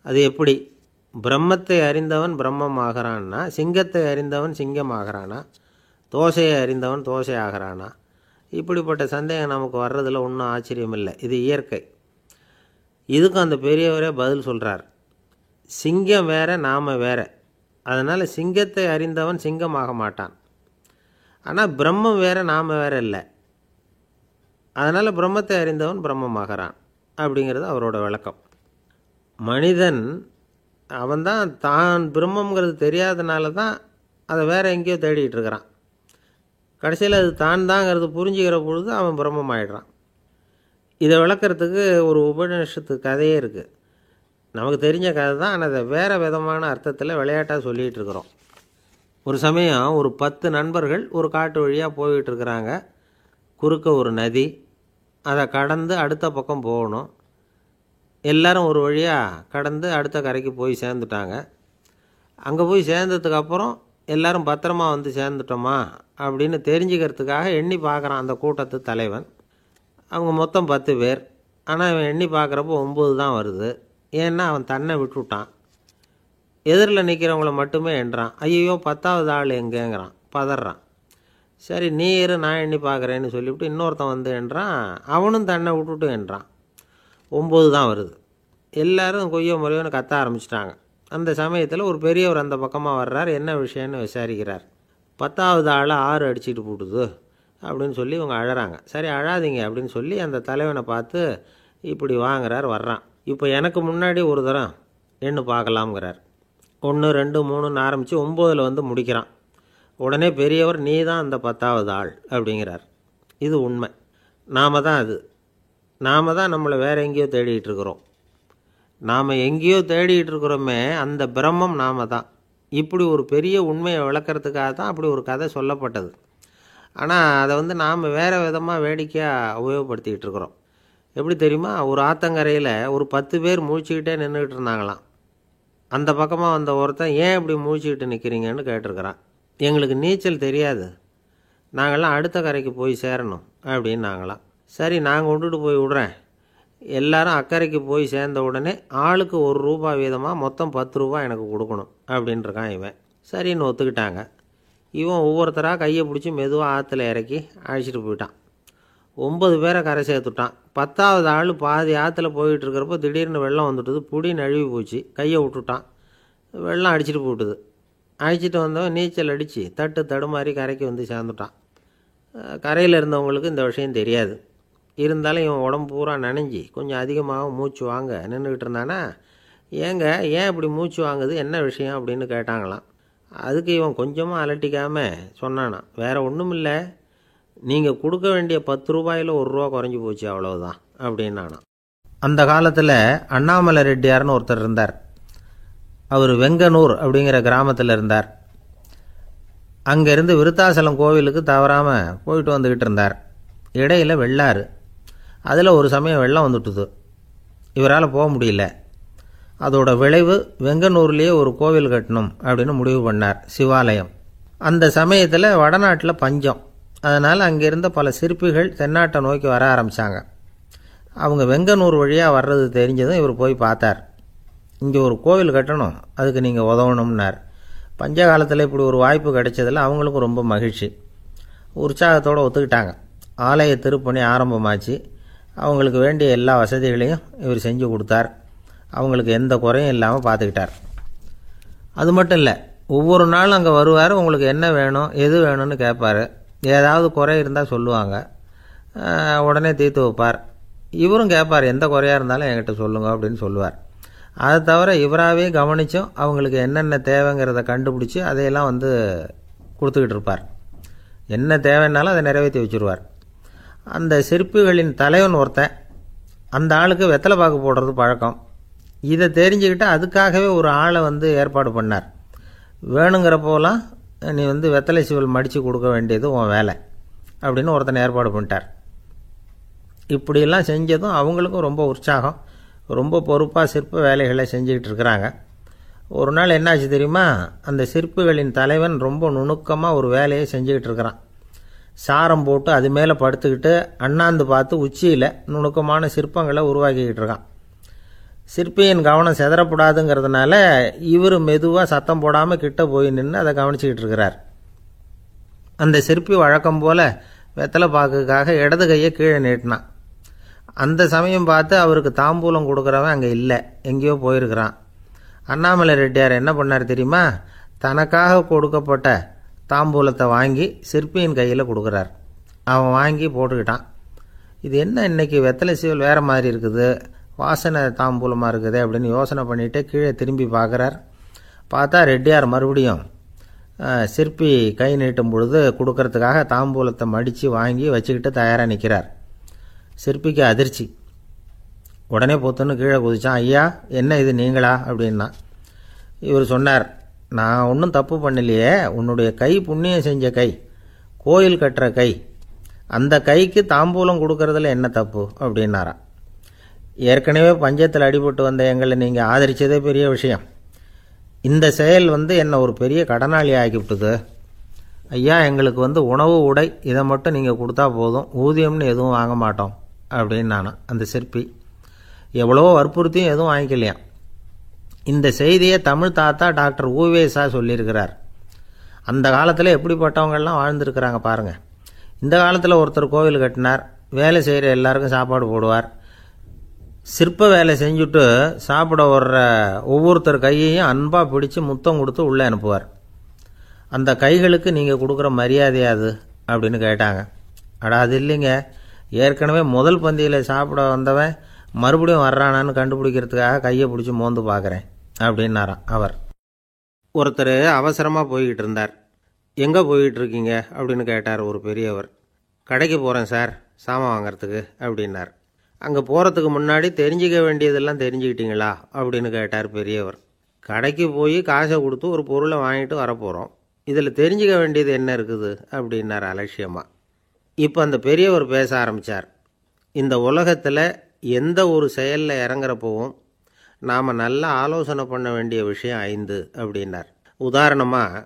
Speaker 1: அது எப்படி, பிரம்மத்தை அறிந்தவன் பிரம்மமாகிறான்னா, சிங்கத்தை அறிந்தவன் சிங்கமாகிறானா, தோசையை அறிந்தவன் தோசை ஆகிறானா? இப்படிப்பட்ட சந்தேகம் நமக்கு வர்றதில் ஒன்றும் ஆச்சரியம் இல்லை. இது இயற்கை. இதுக்கும் அந்த பெரியவரே பதில் சொல்கிறார். சிங்கம் வேற, நாம் வேற. அதனால் சிங்கத்தை அறிந்தவன் சிங்கமாக மாட்டான். ஆனால் பிரம்மம் வேற, நாம் வேற இல்லை. அதனால் பிரம்மத்தை அறிந்தவன் பிரம்மமாகிறான் அப்படிங்கிறது அவரோட விளக்கம். மனிதன் அவன்தான் தான் பிரம்மங்கிறது தெரியாதனால தான் அதை வேறு எங்கேயோ தேடிகிட்டு இருக்கிறான். கடைசியில் அது தான் தாங்கிறது புரிஞ்சுக்கிற பொழுது அவன் பிரம்மம் ஆகிடுறான். இதை விளக்கிறதுக்கு ஒரு உபநிஷத்து கதையே இருக்குது. நமக்கு தெரிஞ்ச கதை தான், ஆனால் அதை வேறு விதமான அர்த்தத்தில் விளையாட்டாக சொல்லிகிட்டு இருக்கிறோம். ஒரு சமயம் ஒரு 10 நண்பர்கள் ஒரு காட்டு வழியாக போய்கிட்டு இருக்கிறாங்க. குறுக்க ஒரு நதி, அதை கடந்து அடுத்த பக்கம் போகணும். எல்லோரும் ஒரு வழியாக கடந்து அடுத்த கரைக்கு போய் சேர்ந்துட்டாங்க. அங்கே போய் சேர்ந்ததுக்கப்புறம் எல்லோரும் பத்திரமா சேர்ந்துட்டோமா அப்படின்னு தெரிஞ்சுக்கிறதுக்காக எண்ணி பார்க்குறான் அந்த கூட்டத்து தலைவன். அவங்க மொத்தம் 10 பேர். ஆனால் அவன் எண்ணி பார்க்குறப்போ 9 தான் வருது. ஏன்னா அவன் தன்னை விட்டுவிட்டான். எதிரில் நிற்கிறவங்கள மட்டுமே எண்ணுறான். ஐயோ 10வது ஆள் எங்கேங்கிறான், பதறான். சரி நீ இரு நான் எண்ணி பார்க்குறேன்னு சொல்லிவிட்டு இன்னொருத்தன் வந்து என்றான். அவனும் தன்னை விட்டுட்டு என்றான். 9 தான் வருது. எல்லோரும் கொய்யோ முறையோன்னு கத்த ஆரம்பிச்சிட்டாங்க. அந்த சமயத்தில் ஒரு பெரியவர் அந்த பக்கமாக வர்றார். என்ன விஷயம்னு விசாரிக்கிறார். 10வது ஆள் 6 அடிச்சுட்டு போட்டுது அப்படின்னு சொல்லி இவங்க அழறாங்க. சரி அழாதீங்க அப்படின்னு சொல்லி அந்த தலைவனை பார்த்து இப்படி வாங்குறார். வர்றான். இப்போ எனக்கு முன்னாடி ஒரு தரம் எண்ணு பார்க்கலாம்ங்கிறார். 1 2 3ன்னு ஆரம்பித்து 9ல் வந்து முடிக்கிறான். உடனே பெரியவர் நீ தான் அந்த 10வது ஆள் அப்படிங்கிறார். இது உண்மை. நாம் தான் அது. நாம் தான் நம்மளை வேறு எங்கேயோ தேடிகிட்டு இருக்கிறோம். நாம் எங்கேயோ தேடிகிட்டு இருக்கிறோமே அந்த பிரம்மம் நாம் தான். இப்படி ஒரு பெரிய உண்மையை விளக்கிறதுக்காக தான் அப்படி ஒரு கதை சொல்லப்பட்டது. ஆனால் அதை வந்து நாம் வேறு விதமாக வேடிக்கையாக உபயோகப்படுத்திக்கிட்டு இருக்கிறோம். எப்படி தெரியுமா? ஒரு ஆத்தங்கரையில் ஒரு 10 பேர் முழிச்சுக்கிட்டே நின்றுக்கிட்டு இருந்தாங்களாம். அந்த பக்கமாக வந்த ஒருத்தன் ஏன் இப்படி முழிச்சுக்கிட்டு நிற்கிறீங்கன்னு கேட்டிருக்கிறான். எங்களுக்கு நீச்சல் தெரியாது, நாங்கள்லாம் அடுத்த கரைக்கு போய் சேரணும் அப்படின்னு நாங்களாம். சரி நான் கொண்டுட்டு போய் விட்றேன். எல்லாரும் அக்கறைக்கு போய் சேர்ந்த உடனே ஆளுக்கு ₹1 வீதமாக மொத்தம் ₹10 எனக்கு கொடுக்கணும் அப்படின்ட்டுருக்கான் இவன். சரின்னு ஒத்துக்கிட்டாங்க. இவன் ஒவ்வொருத்தராக கையை பிடிச்சி மெதுவாக ஆற்றுல இறக்கி அழைச்சிட்டு போயிட்டான். 9 பேரை கரை சேர்த்துட்டான். 10வது ஆள் பாதி ஆற்றுல போயிட்டு இருக்கிறப்போ திடீர்னு வெள்ளம் வந்துட்டுது. புடி நழுவி போச்சு. கையை விட்டுட்டான். வெள்ளம் அடிச்சிட்டு போட்டுது. அழைச்சிட்டு வந்தவன் நீச்சல் அடித்து தட்டு தடுமாறி கரைக்கு வந்து சேர்ந்துட்டான். கரையில் இருந்தவங்களுக்கு இந்த விஷயம் தெரியாது. இருந்தாலும் இவன் உடம்பு பூரா நனைஞ்சி கொஞ்சம் அதிகமாக மூச்சு வாங்க நின்றுக்கிட்டு இருந்தானா. ஏங்க ஏன் இப்படி மூச்சு வாங்குது, என்ன விஷயம் அப்படின்னு கேட்டாங்களாம். அதுக்கு இவன் கொஞ்சமாக அலட்டிக்காமல் சொன்னானா, வேறு ஒன்றும் இல்லை, நீங்கள் கொடுக்க வேண்டிய ₹10ல் ₹1 குறைஞ்சி போச்சு அவ்வளவுதான் அப்படின்னானா. அந்த காலத்தில் அண்ணாமலை ரெட்டியார்னு ஒருத்தர் இருந்தார். அவர் வெங்கனூர் அப்படிங்கிற கிராமத்தில் இருந்தார். அங்கேருந்து விருத்தாசலம் கோவிலுக்கு தவறாமல் போயிட்டு வந்துக்கிட்டு இருந்தார். இடையில் வெள்ளாறு. அதில் ஒரு சமயம் வெள்ளம் வந்துட்டுது. இவரால் போக முடியல. அதோட விளைவு வெங்கனூர்லேயே ஒரு கோவில் கட்டணும் அப்படின்னு முடிவு பண்ணார், சிவாலயம். அந்த சமயத்தில் வடநாட்டில் பஞ்சம். அதனால் அங்கே இருந்த பல சிற்பிகள் தென்னாட்டை நோக்கி வர ஆரம்பித்தாங்க. அவங்க வெங்கனூர் வழியாக வர்றது தெரிஞ்சதும் இவர் போய் பார்த்தார். இங்கே ஒரு கோவில் கட்டணும், அதுக்கு நீங்கள் உதவணும்னார். பஞ்ச காலத்தில் இப்படி ஒரு வாய்ப்பு கிடைச்சதில் அவங்களுக்கும் ரொம்ப மகிழ்ச்சி. உற்சாகத்தோடு ஒத்துக்கிட்டாங்க. ஆலய திருப்பணி ஆரம்பமாச்சு. அவங்களுக்கு வேண்டிய எல்லா வசதிகளையும் இவர் செஞ்சு கொடுத்தார். அவங்களுக்கு எந்த குறையும் இல்லாமல் பார்த்துக்கிட்டார். அது மட்டும் இல்லை, ஒவ்வொரு நாளும் அங்கே வருவார். உங்களுக்கு என்ன வேணும் எது வேணும்னு கேட்பார். ஏதாவது குறை இருந்தால் சொல்லுவாங்க, உடனே தீர்த்து வைப்பார். இவரும் கேட்பார், எந்த குறையாக இருந்தாலும் என்கிட்ட சொல்லுங்க அப்படின்னு சொல்லுவார். அதை தவிர இவராகவே கவனித்தும் அவங்களுக்கு என்னென்ன தேவைங்கிறத கண்டுபிடிச்சி அதையெல்லாம் வந்து கொடுத்துக்கிட்டு இருப்பார். என்ன தேவைன்னாலும் அதை நிறைவேற்றி வச்சுருவார். அந்த சிற்பிகளின் தலைவன் ஒருத்தன், அந்த ஆளுக்கு வெத்தலை பாக்கு போடுறது பழக்கம். இதை தெரிஞ்சுக்கிட்டு அதுக்காகவே ஒரு ஆளை வந்து ஏற்பாடு பண்ணார். வேணுங்கிறப்போலாம் நீ வந்து வெத்தலை சீவல் மடித்து கொடுக்க வேண்டியது உன் வேலை அப்படின்னு ஒருத்தனை ஏற்பாடு பண்ணிட்டார். இப்படியெல்லாம் செஞ்சதும் அவங்களுக்கும் ரொம்ப உற்சாகம். ரொம்ப பொறுப்பாக சிற்ப வேலைகளை செஞ்சுக்கிட்டு இருக்கிறாங்க. ஒரு நாள் என்னாச்சு தெரியுமா? அந்த சிற்பிகளின் தலைவன் ரொம்ப நுணுக்கமாக ஒரு வேலையை செஞ்சுக்கிட்டு இருக்கிறான். சாரம் போட்டு அது மேலே படுத்துக்கிட்டு அண்ணாந்து பார்த்து உச்சியில் நுணுக்கமான சிற்பங்களை உருவாக்கிக்கிட்டு இருக்கான். சிற்பியின் கவனம் செதறப்படாதுங்கிறதுனால இவர் மெதுவாக சத்தம் போடாமல் கிட்ட போய் நின்று அதை கவனிச்சிக்கிட்டு இருக்கிறார். அந்த சிற்பி வழக்கம் போல் வெத்தலை பாக்குக்காக இடது கையை கீழே நீட்டினான். அந்த சமயம் பார்த்து அவருக்கு தாம்பூலம் கொடுக்குறவன் அங்கே இல்லை, எங்கேயோ போயிருக்கிறான். அண்ணாமலை ரெட்டியார் என்ன பண்ணார் தெரியுமா? தனக்காக கொடுக்கப்பட்ட தாம்பூலத்தை வாங்கி சிற்பியின் கையில் கொடுக்குறார். அவன் வாங்கி போட்டுக்கிட்டான். இது என்ன இன்னைக்கு வெத்தலை சீவல் வேறு மாதிரி இருக்குது, வாசனை தாம்பூலமாக இருக்குது அப்படின்னு யோசனை பண்ணிவிட்டு கீழே திரும்பி பார்க்குறார். பார்த்தா ரெட்டியார் மறுபடியும் சிற்பி கை நீட்டும் பொழுது கொடுக்கறதுக்காக தாம்பூலத்தை மடித்து வாங்கி வச்சுக்கிட்டு தயாராக நிற்கிறார். சிற்பிக்கு அதிர்ச்சி. உடனே பொத்துன்னு கீழே குதிச்சான். ஐயா என்ன இது நீங்களா அப்படின்னா. இவர் சொன்னார், நான் ஒன்றும் தப்பு பண்ணலையே, உன்னுடைய கை புண்ணியம் செஞ்ச கை, கோயில் கட்டுற கை, அந்த கைக்கு தாம்பூலம் கொடுக்கறதுல என்ன தப்பு அப்படின்னாராம். ஏற்கனவே பஞ்சத்தில் அடிபட்டு வந்த எங்களை நீங்கள் ஆதரித்ததே பெரிய விஷயம். இந்த செயல் வந்து என்னை ஒரு பெரிய கடனாளி ஆக்கிவிட்டுது. ஐயா எங்களுக்கு வந்து உணவு உடை இதை மட்டும் நீங்கள் கொடுத்தா போதும், ஊதியம்னு எதுவும் வாங்க மாட்டோம் அப்படின்னு நானும். அந்த சிற்பி எவ்வளோ வற்புறுத்தியும் எதுவும் வாங்கிக்கலையாம். இந்த செய்தியை தமிழ் தாத்தா டாக்டர் ஊவேசா சொல்லியிருக்கிறார். அந்த காலத்தில் எப்படிப்பட்டவங்கள்லாம் வாழ்ந்துருக்கிறாங்க பாருங்கள். இந்த காலத்தில் ஒருத்தர் கோவில் கட்டினார், வேலை செய்கிற எல்லாருக்கும் சாப்பாடு போடுவார். சிற்ப வேலை செஞ்சுட்டு சாப்பிட வர்ற ஒவ்வொருத்தர் கையையும் அன்பாக பிடிச்சி முத்தம் கொடுத்து உள்ளே அனுப்புவார். அந்த கைகளுக்கு நீங்கள் கொடுக்குற மரியாதையா அது அப்படின்னு கேட்டாங்க. அது இல்லைங்க, ஏற்கனவே முதல் பந்தியில் சாப்பிட வந்தவன் மறுபடியும் வர்றானான்னு கண்டுபிடிக்கிறதுக்காக கையை பிடிச்சி மோந்து பார்க்குறேன் அப்படின்னாராம் அவர். ஒருத்தர் அவசரமாக போய்கிட்டு இருந்தார். எங்கே போய்கிட்டு இருக்கீங்க அப்படின்னு கேட்டார் ஒரு பெரியவர். கடைக்கு போகிறேன் சார், சாமான் வாங்கிறதுக்கு அப்படின்னார். அங்கே போகிறதுக்கு முன்னாடி தெரிஞ்சிக்க வேண்டியதெல்லாம் தெரிஞ்சுக்கிட்டீங்களா அப்படின்னு கேட்டார் பெரியவர். கடைக்கு போய் காசை கொடுத்து ஒரு பொருளை வாங்கிட்டு வரப்போகிறோம், இதில் தெரிஞ்சிக்க வேண்டியது என்ன இருக்குது அப்படின்னார் அலட்சியமாக. இப்போ அந்த பெரியவர் பேச ஆரம்பித்தார். இந்த உலகத்தில் எந்த ஒரு செயலில் இறங்குறப்பவும் நாம் நல்லா ஆலோசனை பண்ண வேண்டிய விஷயம் 5 அப்படின்னார். உதாரணமாக,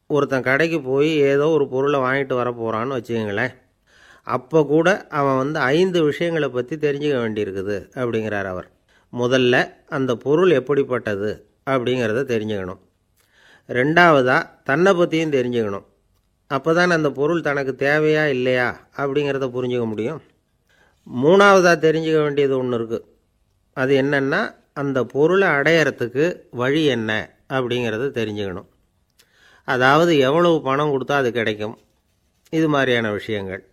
Speaker 1: ஒருத்தன் கடைக்கு போய் ஏதோ ஒரு பொருளை வாங்கிட்டு வர போகிறான்னு வச்சுக்கங்களேன். அப்போ கூட அவன் 5 விஷயங்களை பற்றி தெரிஞ்சுக்க வேண்டியிருக்குது அப்படிங்கிறார் அவர். முதல்ல அந்த பொருள் எப்படிப்பட்டது அப்படிங்கிறத தெரிஞ்சுக்கணும். ரெண்டாவதாக தன்னை பற்றியும் தெரிஞ்சுக்கணும். அப்போ தான் அந்த பொருள் தனக்கு தேவையா இல்லையா அப்படிங்கிறத புரிஞ்சுக்க முடியும். மூணாவதாக தெரிஞ்சுக்க வேண்டியது ஒன்று இருக்குது. அது என்னென்னா, அந்த பொருளை அடையிறதுக்கு வழி என்ன அப்படிங்கிறத தெரிஞ்சுக்கணும். அதாவது எவ்வளவு பணம் கொடுத்தா அது கிடைக்கும், இது மாதிரியான விஷயங்கள்.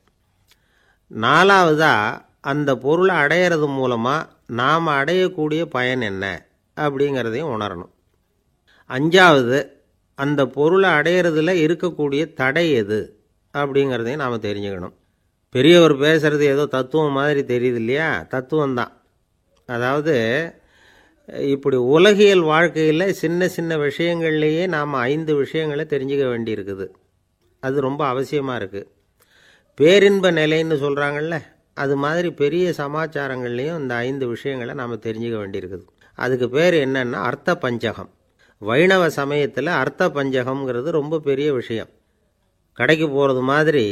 Speaker 1: நாலாவதாக அந்த பொருளை அடையிறது மூலமாக நாம் அடையக்கூடிய பயன் என்ன அப்படிங்கிறதையும் உணரணும். அஞ்சாவது, அந்த பொருளை அடையிறதுல இருக்கக்கூடிய தடை எது அப்படிங்கிறதையும் நாம் தெரிஞ்சுக்கணும். பெரியவர் பேசுகிறது ஏதோ தத்துவம் மாதிரி தெரியுது இல்லையா? தத்துவம்தான். அதாவது இப்படி உலகியல் வாழ்க்கையில் சின்ன சின்ன விஷயங்கள்லேயே நாம் 5 விஷயங்களை தெரிஞ்சுக்க வேண்டியிருக்குது. அது ரொம்ப அவசியமாக இருக்குது. பேரின்ப நிலைன்னு சொல்கிறாங்கள்ல, அது மாதிரி பெரிய சமாச்சாரங்கள்லேயும் இந்த 5 விஷயங்களை நாம் தெரிஞ்சுக்க வேண்டியிருக்குது. அதுக்கு பேர் என்னன்னா அர்த்த பஞ்சகம். வைணவ சமயத்தில் அர்த்த பஞ்சகம்ங்கிறது ரொம்ப பெரிய விஷயம். கடைக்கு போகிறது மாதிரி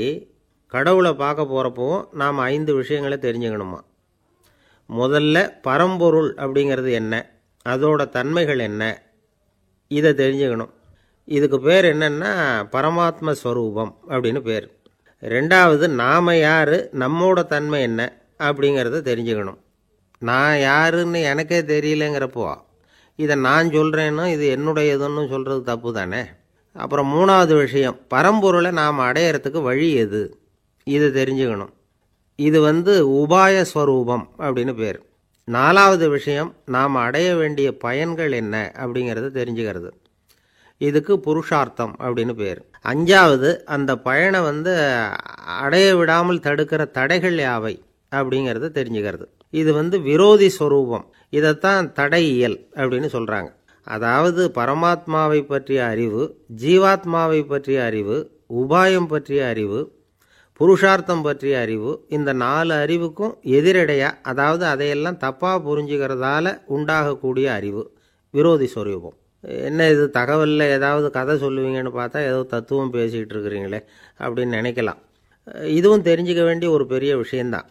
Speaker 1: கடவுளை பார்க்க போகிறப்பவும் நாம் 5 விஷயங்களை தெரிஞ்சுக்கணுமா. முதல்ல பரம்பொருள் அப்படிங்கிறது என்ன, அதோட தன்மைகள் என்ன, இதை தெரிஞ்சுக்கணும். இதுக்கு பேர் என்னன்னா பரமாத்ம ஸ்வரூபம் அப்படின்னு பேர். ரெண்டாவது, நாம் யார், நம்மோட தன்மை என்ன அப்படிங்கிறத தெரிஞ்சுக்கணும். நான் யாருன்னு எனக்கே தெரியலங்கிறப்போ இதை நான் சொல்கிறேன்னு இது என்னுடையதுன்னு சொல்கிறது தப்பு தானே. அப்புறம் மூணாவது விஷயம், பரம்பொருளை நாம் அடையிறதுக்கு வழி எது, இதை தெரிஞ்சுக்கணும். இது உபாய ஸ்வரூபம் அப்படின்னு பேர். நாலாவது விஷயம், நாம் அடைய வேண்டிய பயன்கள் என்ன அப்படிங்கிறத தெரிஞ்சுக்கிறது. இதுக்கு புருஷார்த்தம் அப்படின்னு பேர். அஞ்சாவது, அந்த பயனை அடைய விடாமல் தடுக்கிற தடைகள் யாவை அப்படிங்கிறத தெரிஞ்சுக்கிறது. இது விரோதி ஸ்வரூபம். இதைத்தான் தடையியல் அப்படின்னு சொல்கிறாங்க. அதாவது பரமாத்மாவை பற்றிய அறிவு, ஜீவாத்மாவை பற்றிய அறிவு, உபாயம் பற்றிய அறிவு, புருஷார்த்தம் பற்றிய அறிவு, இந்த 4 அறிவுக்கும் எதிரடையாக, அதாவது அதையெல்லாம் தப்பாக புரிஞ்சுக்கிறதால உண்டாகக்கூடிய அறிவு விரோதி ஸ்வரூபம். என்ன இது தகவலில் ஏதாவது கதை சொல்லுவீங்கன்னு பார்த்தா ஏதோ தத்துவம் பேசிகிட்டு இருக்கிறீங்களே அப்படின்னு நினைக்கலாம். இதுவும் தெரிஞ்சிக்க வேண்டிய ஒரு பெரிய விஷயந்தான்.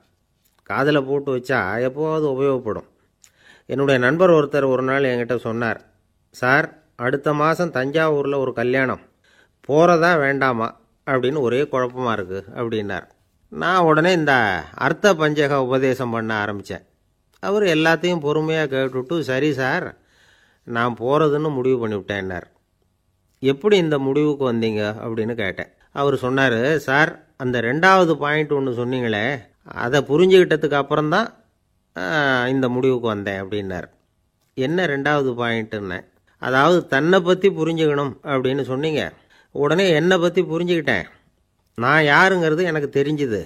Speaker 1: காதில் போட்டு வச்சா எப்போவாவது உபயோகப்படும். என்னுடைய நண்பர் ஒருத்தர் ஒரு நாள் என்கிட்ட சொன்னார், சார், அடுத்த மாதம் தஞ்சாவூரில் ஒரு கல்யாணம், போகிறதா வேண்டாமா அப்படின்னு ஒரே குழப்பமாக இருக்குது அப்படின்னார். நான் உடனே இந்த அர்த்த பஞ்சக உபதேசம் பண்ண ஆரம்பித்தேன். அவர் எல்லாத்தையும் பொறுமையாக கேட்டுவிட்டு, சரி சார், நான் போகிறதுன்னு முடிவு பண்ணிவிட்டேன்னார். எப்படி இந்த முடிவுக்கு வந்தீங்க அப்படின்னு கேட்டேன். அவர் சொன்னார், சார், அந்த 2வது பாயிண்ட் ஒன்று சொன்னீங்களே, அதை புரிஞ்சுக்கிட்டதுக்கு அப்புறம்தான் இந்த முடிவுக்கு வந்தேன் அப்படின்னார். என்ன 2வது பாயிண்ட்டுன்னு? அதாவது தன்னை பற்றி புரிஞ்சுக்கணும் அப்படின்னு சொன்னீங்க. உடனே என்னை பற்றி புரிஞ்சுக்கிட்டேன், நான் யாருங்கிறது எனக்கு தெரிஞ்சுது,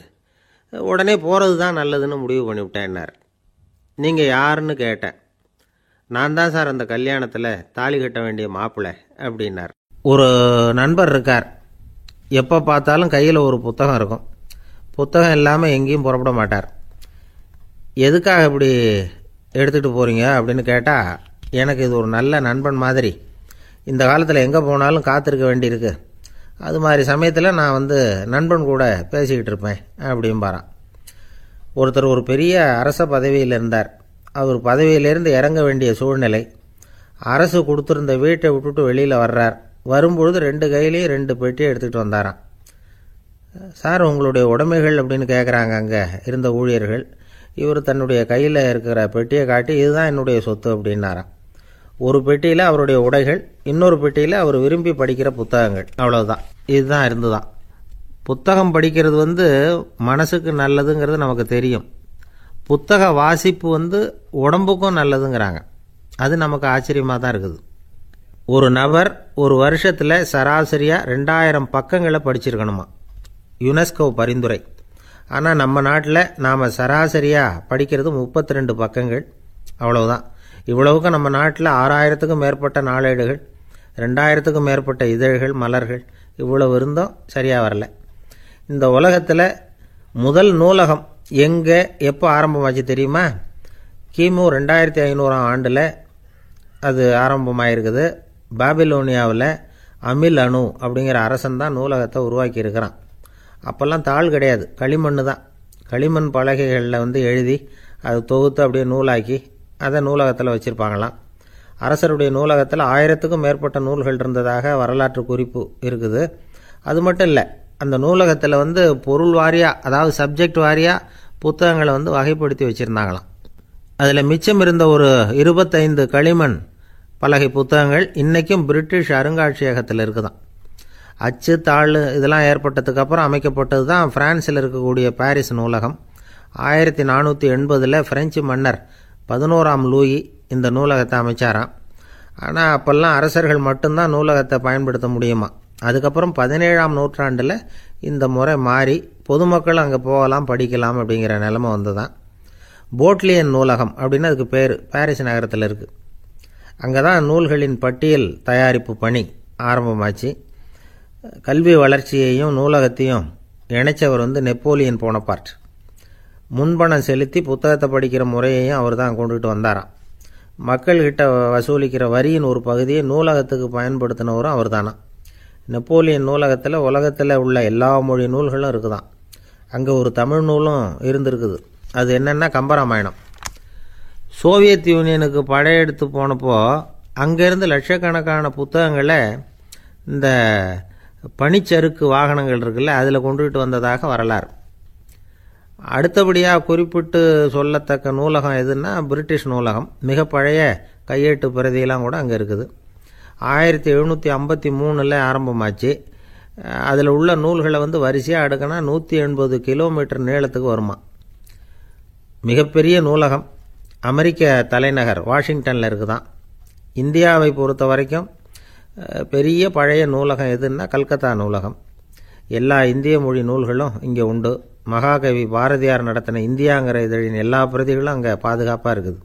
Speaker 1: உடனே போகிறது தான் நல்லதுன்னு முடிவு பண்ணிவிட்டேன்னார். நீங்கள் யாருன்னு கேட்டேன். நான் தான் சார் அந்த கல்யாணத்தில் தாலி கட்ட வேண்டிய மாப்பிள்ளை அப்படின்னார். ஒரு நண்பர் இருக்கார், எப்போ பார்த்தாலும் கையில் ஒரு புத்தகம் இருக்கும். புத்தகம் இல்லாமல் எங்கேயும் புறப்பட மாட்டார். எதுக்காக இப்படி எடுத்துகிட்டு போகிறீங்க அப்படின்னு கேட்டால், எனக்கு இது ஒரு நல்ல நண்பன் மாதிரி, இந்த காலத்தில் எங்கே போனாலும் காத்திருக்க வேண்டியிருக்கு, அது மாதிரி சமயத்தில் நான் நண்பன் கூட பேசிக்கிட்டு இருப்பேன் அப்படிம்பாரான். ஒருத்தர் ஒரு பெரிய அரச பதவியில் இருந்தார். அவர் பதவியிலேருந்து இறங்க வேண்டிய சூழ்நிலை. அரசு கொடுத்துருந்த வீட்டை விட்டுட்டு வெளியில் வர்றார். வரும்பொழுது 2 கையிலையும் 2 பெட்டியை எடுத்துகிட்டு வந்தாராம். சார் உங்களுடைய உடைமைகள் அப்படின்னு கேட்குறாங்க அங்கே இருந்த ஊழியர்கள். இவர் தன்னுடைய கையில் இருக்கிற பெட்டியை காட்டி இதுதான் என்னுடைய சொத்து அப்படின்னாராம். ஒரு பெட்டியில் அவருடைய உடைகள், இன்னொரு பெட்டியில் அவர் விரும்பி படிக்கிற புத்தகங்கள், அவ்வளவுதான். இதுதான் இருந்துதான். புத்தகம் படிக்கிறது மனசுக்கு நல்லதுங்கிறது நமக்கு தெரியும். புத்தக வாசிப்பு உடம்புக்கும் நல்லதுங்கிறாங்க. அது நமக்கு ஆச்சரியமாக தான் இருக்குது. ஒரு நபர் ஒரு வருஷத்தில் சராசரியாக 2000 பக்கங்களை படிச்சிருக்கணுமா, யுனெஸ்கோ பரிந்துரை. ஆனால் நம்ம நாட்டில் நாம் சராசரியாக படிக்கிறது 32 பக்கங்கள், அவ்வளவுதான். இவ்வளவுக்கு நம்ம நாட்டில் 6000த்துக்கும் மேற்பட்ட நாளேடுகள், 2000த்துக்கும் மேற்பட்ட இதழ்கள், மலர்கள், இவ்வளவு இருந்தும் சரியாக வரல. இந்த உலகத்தில் முதல் நூலகம் எங்கே எப்போ ஆரம்பமாச்சு தெரியுமா? கிமு 2500ஆம் ஆண்டில் அது ஆரம்பமாயிருக்குது. பாபிலோனியாவில் அமில் அணு அப்படிங்கிற அரசன் தான் நூலகத்தை உருவாக்கி இருக்கிறான். அப்போல்லாம் தாள் கிடையாது, களிமண் தான். களிமண் பலகைகளில் எழுதி அது தொகுத்து அப்படியே நூலாக்கி அதை நூலகத்தில் வச்சுருப்பாங்களாம். அரசருடைய நூலகத்தில் 1000த்துக்கும் மேற்பட்ட நூல்கள் இருந்ததாக வரலாற்று குறிப்பு இருக்குது. அது மட்டும் இல்லை, அந்த நூலகத்தில் பொருள் வாரியாக, அதாவது சப்ஜெக்ட் வாரியாக புத்தகங்களை வகைப்படுத்தி வச்சுருந்தாங்களாம். அதில் மிச்சம் இருந்த ஒரு 25 களிமண் பலகை புத்தகங்கள் இன்றைக்கும் பிரிட்டிஷ் அருங்காட்சியகத்தில் இருக்குதான். அச்சு தாள் இதெல்லாம் ஏற்பட்டதுக்கப்புறம் அமைக்கப்பட்டது தான் பிரான்சில் இருக்கக்கூடிய பாரிஸ் நூலகம். 1480 பிரெஞ்சு மன்னர் 11ஆம் லூயி இந்த நூலகத்தை அமைச்சாராம். ஆனால் அப்போல்லாம் அரசர்கள் மட்டும்தான் நூலகத்தை பயன்படுத்த முடியுமா. அதுக்கப்புறம் 17ஆம் நூற்றாண்டில் இந்த முறை மாறி பொதுமக்கள் அங்கே போகலாம், படிக்கலாம் அப்படிங்கிற நிலைமை வந்துதான். போட்லியன் நூலகம் அப்படின்னு அதுக்கு பேர், பாரிஸ் நகரத்தில் இருக்குது. அங்கே தான் நூல்களின் பட்டியல் தயாரிப்பு பணி ஆரம்பமாச்சு. கல்வி வளர்ச்சியையும் நூலகத்தையும் இணைச்சவர் நெப்போலியன் போனபார்ட். முன்பணம் செலுத்தி புத்தகத்தை படிக்கிற முறையையும் அவர் தான் கொண்டுகிட்டு வந்தாராம். மக்கள்கிட்ட வசூலிக்கிற வரியின் ஒரு பகுதியை நூலகத்துக்கு பயன்படுத்தினவரும் அவர் தானா. நெப்போலியன் நூலகத்தில் உலகத்தில் உள்ள எல்லா மொழி நூல்களும் இருக்குதான். அங்கே ஒரு தமிழ் நூலும் இருந்திருக்குது. அது என்னென்னா கம்பராமாயணம். சோவியத் யூனியனுக்கு படையெடுத்து போனப்போ அங்கேருந்து லட்சக்கணக்கான புத்தகங்களை இந்த பனிச்சறுக்கு வாகனங்கள் இருக்குல்ல, அதில் கொண்டுகிட்டு வந்ததாக வரலாறு. அடுத்தபடியாக குறிப்பிட்டு சொல்லத்தக்க நூலகம் எதுன்னா பிரிட்டிஷ் நூலகம். மிக பழைய கையெழுத்து பிரதியெல்லாம் கூட அங்கே இருக்குது. 1753 ஆரம்பமாச்சு. அதில் உள்ள நூல்களை வரிசையாக அடுக்கினா 180 கிலோமீட்டர் நீளத்துக்கு வருமா. மிகப்பெரிய நூலகம் அமெரிக்க தலைநகர் வாஷிங்டனில் இருக்குதான். இந்தியாவை பொறுத்த வரைக்கும் பெரிய பழைய நூலகம் எதுன்னா கல்கத்தா நூலகம். எல்லா இந்திய மொழி நூல்களும் இங்கே உண்டு. மகாகவி பாரதியார் நடத்தின இந்தியாங்கிற இதழின் எல்லா பிரதிகளும் அங்கே பாதுகாப்பாக இருக்குது.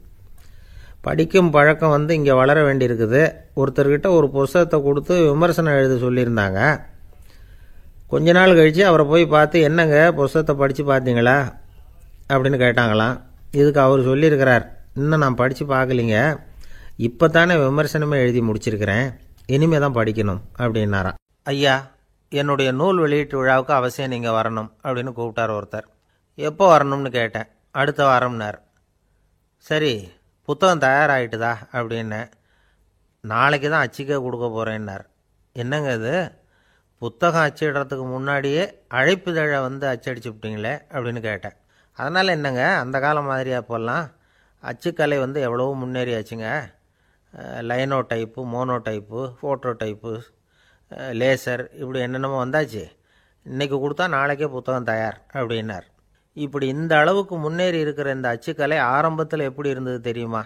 Speaker 1: படிக்கும் பழக்கம் இங்கே வளர வேண்டியிருக்குது. ஒருத்தர்கிட்ட ஒரு புஸ்தகத்தை கொடுத்து விமர்சனம் எழுத சொல்லியிருந்தாங்க. கொஞ்ச நாள் கழித்து அவரை போய் பார்த்து, என்னங்க புஸ்தகத்தை படித்து பார்த்தீங்களா அப்படின்னு கேட்டாங்களாம். இதுக்கு அவர் சொல்லியிருக்கிறார், இன்னும் நான் படித்து பார்க்கலிங்க, இப்போ தானே விமர்சனமே எழுதி முடிச்சிருக்கிறேன், இனிமே தான் படிக்கணும் அப்படின்னாராம். ஐயா, என்னுடைய நூல் வெளியீட்டு விழாவுக்கு அவசியம் நீங்கள் வரணும் அப்படின்னு கூப்பிட்டார் ஒருத்தர். எப்போ வரணும்னு கேட்டேன். அடுத்த வாரம்னார். சரி, புத்தகம் தயாராகிட்டுதா அப்படின்னேன். நாளைக்கு தான் அச்சிக்க கொடுக்க போகிறேன்னார். என்னங்க இது, புத்தகம் அச்சிடுறதுக்கு முன்னாடியே அழைப்புதழை அச்சடிச்சு விட்டீங்களே அப்படின்னு கேட்டேன். அதனால் என்னங்க, அந்த காலம் மாதிரியா போடலாம், அச்சுக்கலை எவ்வளவோ முன்னேறியாச்சுங்க. Linotype, monotype, phototype, laser, இப்படி என்னென்னமோ வந்தாச்சு. இன்றைக்கி கொடுத்தா நாளைக்கே புத்தகம் தயார் அப்படின்னார். இப்படி இந்த அளவுக்கு முன்னேறி இருக்கிற இந்த அச்சுக்கலை ஆரம்பத்தில் எப்படி இருந்தது தெரியுமா?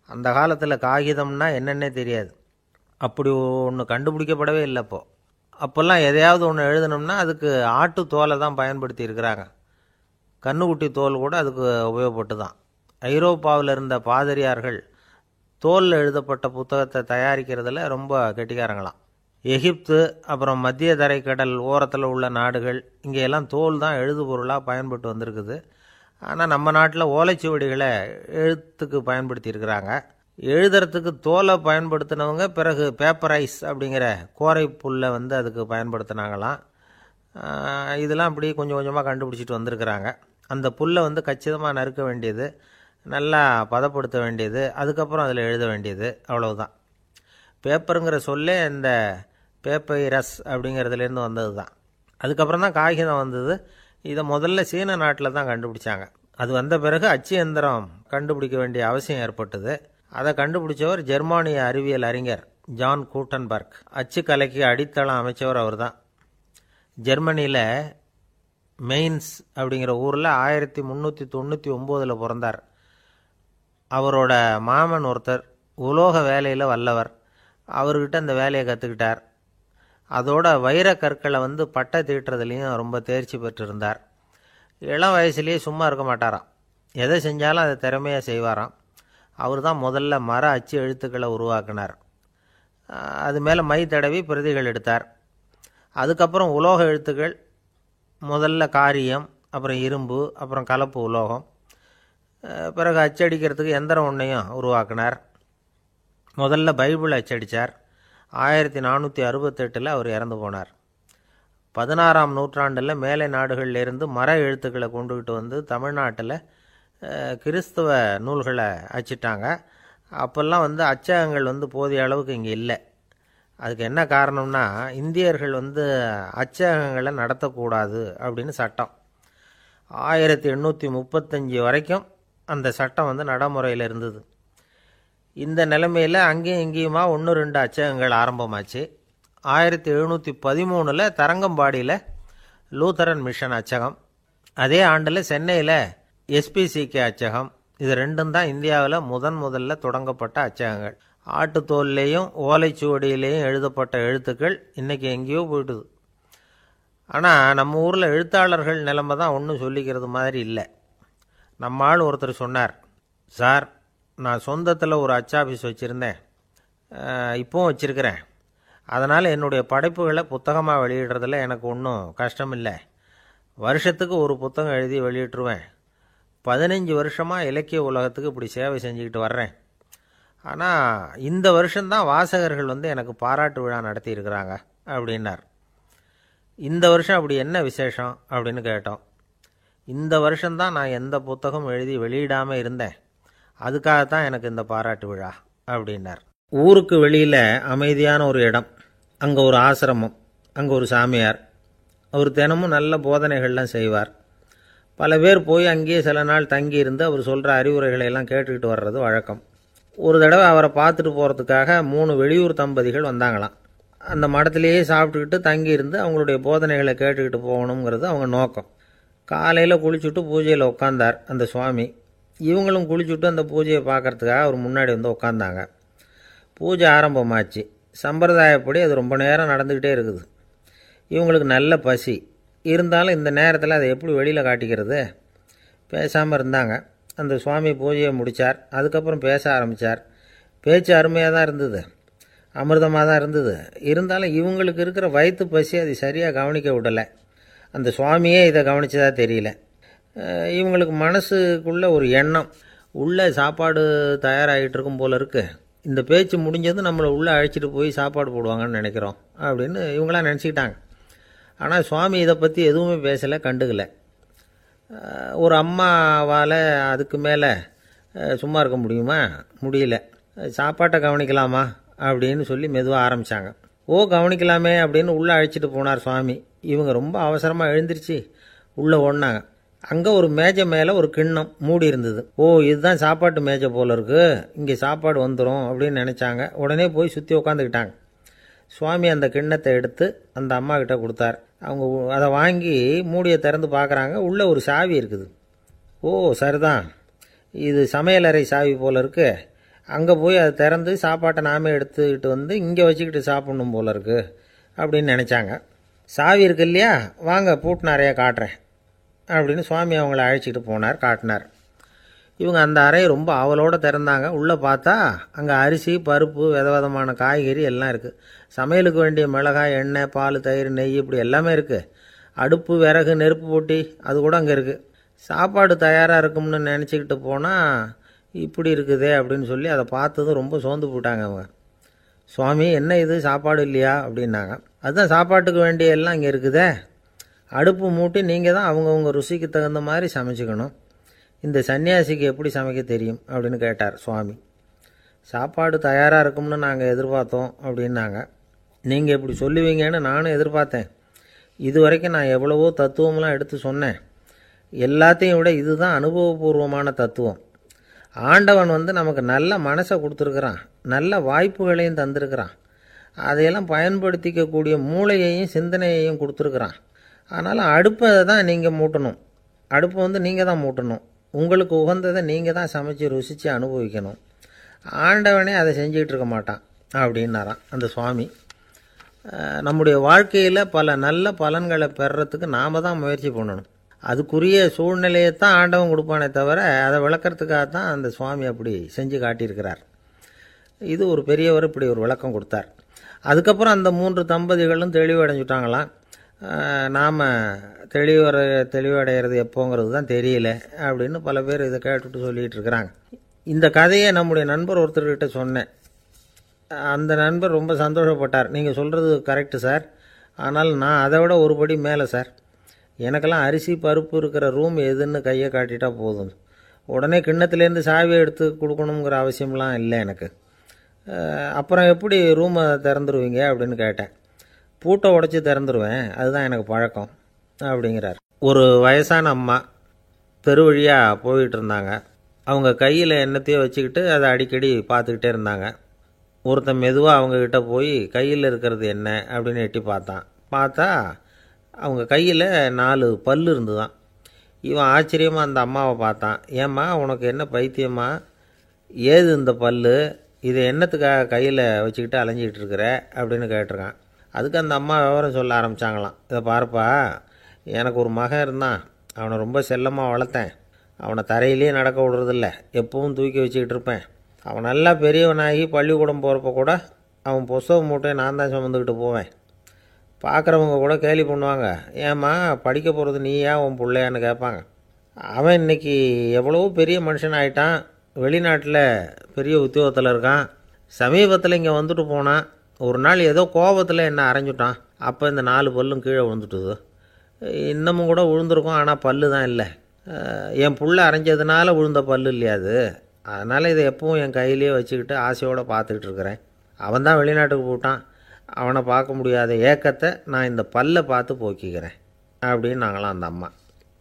Speaker 1: அந்த காலத்தில் காகிதம்னா என்னென்னே தெரியாது. அப்படி ஒன்று கண்டுபிடிக்கப்படவே இல்லை. அப்போல்லாம் எதையாவது ஒன்று எழுதணும்னா அதுக்கு ஆட்டு தோலை தான் பயன்படுத்தி இருக்கிறாங்க. கண்ணுக்குட்டி தோல் கூட அதுக்கு உபயோகப்பட்டு தான். ஐரோப்பாவில் இருந்த பாதிரியார்கள் தோலில் எழுதப்பட்ட புத்தகத்தை தயாரிக்கிறதுல ரொம்ப கெட்டிக்காரங்களாம். எகிப்து, அப்புறம் மத்திய தரைக்கடல் ஓரத்தில் உள்ள நாடுகள், இங்கே எல்லாம் தோல் தான் எழுது பொருளாக பயன்பட்டு வந்திருக்குது. ஆனால் நம்ம நாட்டில் ஓலைச்சுவடிகளை எழுத்துக்கு பயன்படுத்தி இருக்கிறாங்க. எழுதுறதுக்கு தோலை பயன்படுத்தினவங்க பிறகு பேப்பரைஸ் அப்படிங்கிற கோரை புல்லை அதுக்கு பயன்படுத்தினாங்களாம். இதெல்லாம் அப்படி கொஞ்சம் கொஞ்சமாக கண்டுபிடிச்சிட்டு வந்திருக்கிறாங்க. அந்த புல்லை கச்சிதமாக நறுக்க வேண்டியது, நல்லா பதப்படுத்த வேண்டியது, அதுக்கப்புறம் அதில் எழுத வேண்டியது, அவ்வளவுதான். பேப்பருங்கிற சொல்லே இந்த பேப்பைரஸ் அப்படிங்கிறதுலேருந்து வந்தது தான். அதுக்கப்புறம் தான் காகிதம் வந்தது. இதை முதல்ல சீன நாட்டில் தான் கண்டுபிடிச்சாங்க. அது வந்த பிறகு அச்சு எந்திரம் கண்டுபிடிக்க வேண்டிய அவசியம் ஏற்பட்டது. அதை கண்டுபிடிச்சவர் ஜெர்மானிய அறிவியல் அறிஞர் ஜான் கூட்டன்பர்க். அச்சு கலைக்கு அடித்தளம் அமைச்சவர் அவர் தான். ஜெர்மனியில் மெயின்ஸ் அப்படிங்கிற ஊரில் 1399 பிறந்தார். அவரோட மாமன் ஒருத்தர் உலோக வேலையில் வல்லவர். அவர்கிட்ட அந்த வேலையை கற்றுக்கிட்டார். அதோட வைரக்கற்களை பட்டை தீட்டுறதுலேயும் ரொம்ப தேர்ச்சி பெற்றிருந்தார். இளம் வயசுலேயே சும்மா இருக்க மாட்டாராம். எதை செஞ்சாலும் அதை திறமையாக செய்வாராம். அவர் தான் முதல்ல மர அச்சு எழுத்துக்களை உருவாக்கினார். அது மேலே மை தடவி பிரதிகள் எடுத்தார். அதுக்கப்புறம் உலோக எழுத்துக்கள், முதல்ல காரியம், அப்புறம் இரும்பு, அப்புறம் கலப்பு உலோகம், பிறகு அச்சடிக்கிறதுக்கு எந்திரம் ஒன்றையும் உருவாக்கினார். முதல்ல பைபிள் அச்சடித்தார். 1468 அவர் இறந்து போனார். 16ஆம் நூற்றாண்டில் மேலை நாடுகளிலிருந்து மர எழுத்துக்களை கொண்டுகிட்டு தமிழ்நாட்டில் கிறிஸ்துவ நூல்களை அச்சிட்டாங்க. அப்போல்லாம் அச்சகங்கள் போதிய அளவுக்கு இங்கே இல்லை. அதுக்கு என்ன காரணம்னா, இந்தியர்கள் அச்சகங்களை நடத்தக்கூடாது அப்படின்னு சட்டம். 1835 வரைக்கும் அந்த சட்டம் நடைமுறையில் இருந்தது. இந்த நிலைமையில் அங்கேயும் இங்கேயுமா 1-2 அச்சகங்கள் ஆரம்பமாச்சு. 1713 தரங்கம்பாடியில் லூத்தரன் மிஷன் அச்சகம், அதே ஆண்டில் சென்னையில் எஸ்பிசிகே அச்சகம். இது ரெண்டும் தான் இந்தியாவில் முதல்ல தொடங்கப்பட்ட அச்சகங்கள். ஆட்டுத்தோல்லையும் ஓலைச்சுவடியிலையும் எழுதப்பட்ட எழுத்துக்கள் இன்றைக்கி எங்கேயோ போயிட்டுது. ஆனால் நம்ம ஊரில் எழுத்தாளர்கள் நிலைமை தான் ஒன்றும் சொல்லிக்கிறது மாதிரி இல்லை. நம்ம ஆள் ஒருத்தர் சொன்னார், சார், நான் சொந்தத்தில் ஒரு அச்சாஃபீஸ் வச்சுருந்தேன், இப்போவும் வச்சுருக்கிறேன். அதனால் என்னுடைய படைப்புகளை புத்தகமாக வெளியிடுறதில் எனக்கு ஒன்றும் கஷ்டம் இல்லை. வருஷத்துக்கு ஒரு புத்தகம் எழுதி வெளியிட்டுருவேன். 15 வருஷமாக இலக்கிய உலகத்துக்கு இப்படி சேவை செஞ்சுக்கிட்டு வர்றேன். ஆனால் இந்த வருஷம்தான் வாசகர்கள் எனக்கு பாராட்டு விழா நடத்தியிருக்கிறாங்க அப்படின்னார். இந்த வருஷம் அப்படி என்ன விசேஷம் அப்படின்னு கேட்டோம். இந்த வருஷம்தான் நான் எந்த புத்தகம் எழுதி வெளியிடாமல் இருந்தேன், அதுக்காகத்தான் எனக்கு இந்த பாராட்டு விழா அப்படின்னார். ஊருக்கு வெளியில் அமைதியான ஒரு இடம், அங்கே ஒரு ஆசிரமம், அங்கே ஒரு சாமியார். அவர் தினமும் நல்ல போதனைகள்லாம் செய்வார். பல பேர் போய் அங்கேயே சில நாள் தங்கி இருந்து அவர் சொல்கிற அறிவுரைகளை எல்லாம் கேட்டுக்கிட்டு வர்றது வழக்கம். ஒரு தடவை அவரை பார்த்துட்டு போகிறதுக்காக 3 வெளியூர் தம்பதிகள் வந்தாங்களாம். அந்த மடத்திலேயே சாப்பிட்டுக்கிட்டு தங்கி இருந்து அவங்களுடைய போதனைகளை கேட்டுக்கிட்டு போகணுங்கிறது அவங்க நோக்கம். காலையில் குளிச்சுட்டு பூஜையில் உட்காந்தார் அந்த சுவாமி. இவங்களும் குளிச்சுட்டு அந்த பூஜையை பார்க்குறதுக்காக அவர் முன்னாடி உட்காந்தாங்க. பூஜை ஆரம்பமாச்சு. சம்பிரதாயப்படி அது ரொம்ப நேரம் நடந்துக்கிட்டே இருக்குது. இவங்களுக்கு நல்ல பசி இருந்தாலும் இந்த நேரத்தில் அதை எப்படி வெளியில் காட்டிக்கிறது? பேசாமல் இருந்தாங்க. அந்த சுவாமி பூஜையை முடித்தார். அதுக்கப்புறம் பேச ஆரம்பித்தார். பேச்சு அருமையாக தான் இருந்தது, அமிர்தமாக தான் இருந்தது. இருந்தாலும் இவங்களுக்கு இருக்கிற வயிற்று பசி அது சரியாக கவனிக்க விடலை. அந்த சுவாமியே இதை கவனித்ததா தெரியல. இவங்களுக்கு மனசுக்குள்ளே ஒரு எண்ணம், உள்ளே சாப்பாடு தயாராகிட்டு இருக்கும் போல இருக்குது, இந்த பேச்சு முடிஞ்சது நம்மளை உள்ளே அழைச்சிட்டு போய் சாப்பாடு போடுவாங்கன்னு நினைக்கிறோம் அப்படின்னு இவங்களாம் நினச்சிக்கிட்டாங்க. ஆனால் சுவாமி இதை பற்றி எதுவுமே பேசலை, கண்டுக்கலை. ஒரு அம்மாவால் அதுக்கு மேலே சும்மா இருக்க முடியுமா? முடியல. சாப்பாட்டை கவனிக்கலாமா அப்படின்னு சொல்லி மெதுவாக ஆரம்பித்தாங்க. ஓ, கவனிக்கலாமே அப்படின்னு உள்ளே அழைச்சிட்டு போனார் சுவாமி. இவங்க ரொம்ப அவசரமாக எழுந்திருச்சு உள்ளே ஓடினாங்க. அங்கே ஒரு மேஜை மேலே ஒரு கிண்ணம் மூடி இருந்தது. ஓ, இதுதான் சாப்பாட்டு மேஜை போல இருக்குது, இங்கே சாப்பாடு வந்துடும் அப்படின்னு நினச்சாங்க. உடனே போய் சுற்றி உட்காந்துக்கிட்டாங்க. சுவாமி அந்த கிண்ணத்தை எடுத்து அந்த அம்மா கிட்ட கொடுத்தார். அவங்க அதை வாங்கி மூடியை திறந்து பார்க்குறாங்க. உள்ளே ஒரு சாவி இருக்குது. ஓ, சரிதான், இது சமையலறை சாவி போல் இருக்குது, அங்கே போய் அதை திறந்து சாப்பாட்டை நாமே எடுத்துக்கிட்டு இங்கே வச்சுக்கிட்டு சாப்பிட்ணும் போல இருக்குது அப்படின்னு நினச்சாங்க. சாவி இருக்கு இல்லையா, வாங்க பூட்டு நிறையா காட்டுறேன் அப்படின்னு சுவாமி அவங்கள அழைச்சிட்டு போனார், காட்டினார். இவங்க அந்த அறையை ரொம்ப ஆவலோடு திறந்தாங்க. உள்ளே பார்த்தா அங்கே அரிசி, பருப்பு, விதவிதமான காய்கறி எல்லாம் இருக்குது. சமையலுக்கு வேண்டிய மிளகாய், எண்ணெய், பால், தயிர், நெய் இப்படி எல்லாமே இருக்குது. அடுப்பு, விறகு, நெருப்பு போட்டி அது கூட அங்கே இருக்குது. சாப்பாடு தயாராக இருக்கும்னு நினச்சிக்கிட்டு போனால் இப்படி இருக்குதே அப்படின்னு சொல்லி அதை பார்த்ததும் ரொம்ப சோர்ந்து போட்டாங்க அவங்க. சுவாமி, என்ன இது சாப்பாடு இல்லையா அப்படின்னாங்க. அதுதான் சாப்பாட்டுக்கு வேண்டிய எல்லாம் இங்கே இருக்குதே, அடுப்பு மூட்டி நீங்கள் தான் அவங்கவுங்க ருசிக்கு தகுந்த மாதிரி சமைச்சிக்கணும். இந்த சன்னியாசிக்கு எப்படி சமைக்க தெரியும் அப்படின்னு கேட்டார் சுவாமி. சாப்பாடு தயாராக இருக்கும்னு நாங்கள் எதிர்பார்த்தோம் அப்படின்னாங்க. நீங்கள் இப்படி சொல்லுவீங்கன்னு நானும் எதிர்பார்த்தேன். இது வரைக்கும் நான் எவ்வளவோ தத்துவம்லாம் எடுத்து சொன்னேன். எல்லாத்தையும் விட இதுதான் அனுபவபூர்வமான தத்துவம். ஆண்டவன் நமக்கு நல்ல மனசை கொடுத்துருக்குறான், நல்ல வாய்ப்புகளையும் தந்திருக்கிறான், அதையெல்லாம் பயன்படுத்திக்கக்கூடிய மூளையையும் சிந்தனையையும் கொடுத்துருக்குறான். அதனால் அடுப்பை தான் நீங்கள் மூட்டணும், அடுப்பை நீங்கள் தான் மூட்டணும், உங்களுக்கு உகந்ததை நீங்கள் தான் சமைச்சு ருசித்து அனுபவிக்கணும். ஆண்டவனே அதை செஞ்சிகிட்டு இருக்க மாட்டான் அப்படின்னாராம் அந்த சுவாமி. நம்முடைய வாழ்க்கையில் பல நல்ல பலன்களை பெறுறதுக்கு நாம் தான் முயற்சி பண்ணணும். அதுக்குரிய சூழ்நிலையை தான் ஆண்டவன் கொடுப்பானே தவிர அதை விளக்கிறதுக்காக தான் அந்த சுவாமி அப்படி செஞ்சு காட்டியிருக்கிறார். இது ஒரு பெரியவர் இப்படி ஒரு விளக்கம் கொடுத்தார். அதுக்கப்புறம் அந்த 3 தம்பதிகளும் தெளிவடைஞ்சுட்டாங்களாம். நாம் தெளிவடைகிறது எப்போங்கிறது தான் தெரியல அப்படின்னு பல பேர் இதை கேட்டுட்டு சொல்லிகிட்டு இருக்கிறாங்க. இந்த கதையை நம்முடைய நண்பர் ஒருத்தர்கிட்ட சொன்னேன். அந்த நண்பர் ரொம்ப சந்தோஷப்பட்டார். நீங்கள் சொல்கிறது கரெக்டு சார், ஆனால் நான் அதை விட ஒரு படி மேலே சார். எனக்கெல்லாம் அரிசி பருப்பு இருக்கிற ரூம் எதுன்னு கையை காட்டிட்டா போதும், உடனே கிண்ணத்துலேருந்து சாவியை எடுத்து கொடுக்கணுங்கிற அவசியம்லாம் இல்லை எனக்கு. அப்புறம் எப்படி ரூமை திறந்துருவீங்க அப்படின்னு கேட்டேன். பூட்டை உடச்சி திறந்துருவேன், அதுதான் எனக்கு பழக்கம் அப்படிங்கிறார். ஒரு வயசான அம்மா தெரு வழியாக போயிட்டு இருந்தாங்க. அவங்க கையில் எண்ணத்தையோ வச்சுக்கிட்டு அதை அடிக்கடி பார்த்துக்கிட்டே இருந்தாங்க. ஒருத்தன் மெதுவாக அவங்கக்கிட்ட போய் கையில் இருக்கிறது என்ன அப்படின்னு எட்டி பார்த்தா அவங்க கையில் 4 பல் இருந்துதான். இவன் ஆச்சரியமாக அந்த அம்மாவை பார்த்தான். ஏம்மா உனக்கு என்ன பைத்தியமா, ஏது இந்த பல், இதை என்னத்துக்காக கையில் வச்சுக்கிட்டு அலைஞ்சிக்கிட்டு இருக்கிற அப்படின்னு கேட்டிருக்கான். அதுக்கு அந்த அம்மா விவரம் சொல்ல ஆரம்பித்தாங்களாம். இதை பாருப்பா, எனக்கு ஒரு மகன் இருந்தான், அவனை ரொம்ப செல்லமாக வளர்த்தேன். அவனை தரையிலேயே நடக்க விடுறதில்ல, எப்பவும் தூக்கி வச்சுக்கிட்டு இருப்பேன். அவன் நல்லா பெரியவனாகி பள்ளிக்கூடம் போகிறப்ப கூட அவன் புஸ்தக மூட்டையை நான் தான் சுமந்துக்கிட்டு போவேன். பார்க்குறவங்க கூட கேலி பண்ணுவாங்க, ஏம்மா படிக்க போகிறது நீயா உன் பிள்ளையான்னு கேட்பாங்க. அவன் இன்றைக்கி எவ்வளவோ பெரிய மனுஷன் ஆகிட்டான், வெளிநாட்டில் பெரிய உத்தியோகத்தில் இருக்கான். சமீபத்தில் இங்கே வந்துட்டு போனான். ஒரு நாள் ஏதோ கோபத்தில் என்ன அரைஞ்சுட்டான். அப்போ இந்த 4 பல்லும் கீழே விழுந்துட்டுது. இன்னமும் கூட விழுந்திருக்கும், ஆனால் பல்லு தான் இல்லை. என் புள்ள அரைஞ்சதுனால விழுந்த பல்லு இல்லையா அது, அதனால் இதை எப்பவும் என் கையிலேயே வச்சுக்கிட்டு ஆசையோடு பார்த்துக்கிட்டு இருக்கிறேன். அவன் தான் வெளிநாட்டுக்கு போட்டான், அவனை பார்க்க முடியாத ஏக்கத்தை நான் இந்த பல்லை பார்த்து போக்கிக்கிறேன் அப்படின்னு நாங்களாம் அந்த அம்மா.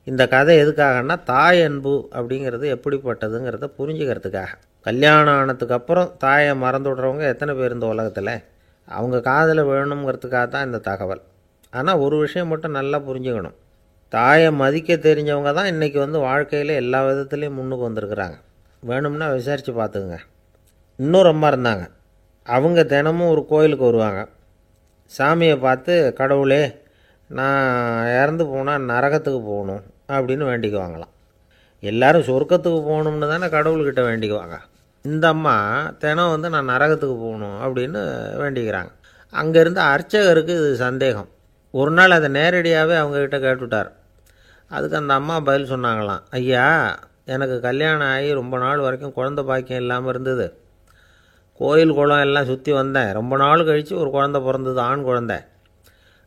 Speaker 1: இந்த கதை எதுக்காகன்னா, தாய் அன்பு அப்படிங்கிறது எப்படிப்பட்டதுங்கிறத புரிஞ்சுக்கிறதுக்காக. கல்யாணம் ஆனதுக்கு அப்புறம் தாயை மறந்து விடுறவங்க எத்தனை பேர் இந்த உலகத்தில், அவங்க காதில் வேணுங்கிறதுக்காக தான் இந்த தகவல். ஆனால் ஒரு விஷயம் மட்டும் நல்லா புரிஞ்சுக்கணும், தாயை மதிக்க தெரிஞ்சவங்க தான் இன்றைக்கி வாழ்க்கையில் எல்லா விதத்துலேயும் முன்னுக்கு வந்திருக்கிறாங்க. வேணும்னா விசாரித்து பார்த்துக்குங்க. இன்னொரு அம்மா இருந்தாங்க. அவங்க தினமும் ஒரு கோயிலுக்கு வருவாங்க. சாமியை பார்த்து, கடவுளே நான் இறந்து போனால் நரகத்துக்கு போகணும் அப்படின்னு வேண்டிக்குவாங்களாம். எல்லோரும் சொர்க்கத்துக்கு போகணும்னு தானே கடவுள்கிட்ட வேண்டிக்குவாங்க. இந்த அம்மா தினம் நான் நரகத்துக்கு போகணும் அப்படின்னு வேண்டிக்கிறாங்க. அங்கே இருந்த அர்ச்சகருக்கு இது சந்தேகம். ஒரு நாள் அதை நேரடியாகவே அவங்கக்கிட்ட கேட்டுவிட்டார். அதுக்கு அந்த அம்மா பதில் சொன்னாங்களாம், ஐயா எனக்கு கல்யாணம் ஆகி ரொம்ப நாள் வரைக்கும் குழந்தை பாக்கியம் இல்லாமல் இருந்தது. கோயில் குளம் எல்லாம் சுற்றி வந்தேன். ரொம்ப நாள் கழித்து ஒரு குழந்தை பிறந்தது, ஆண் குழந்தை.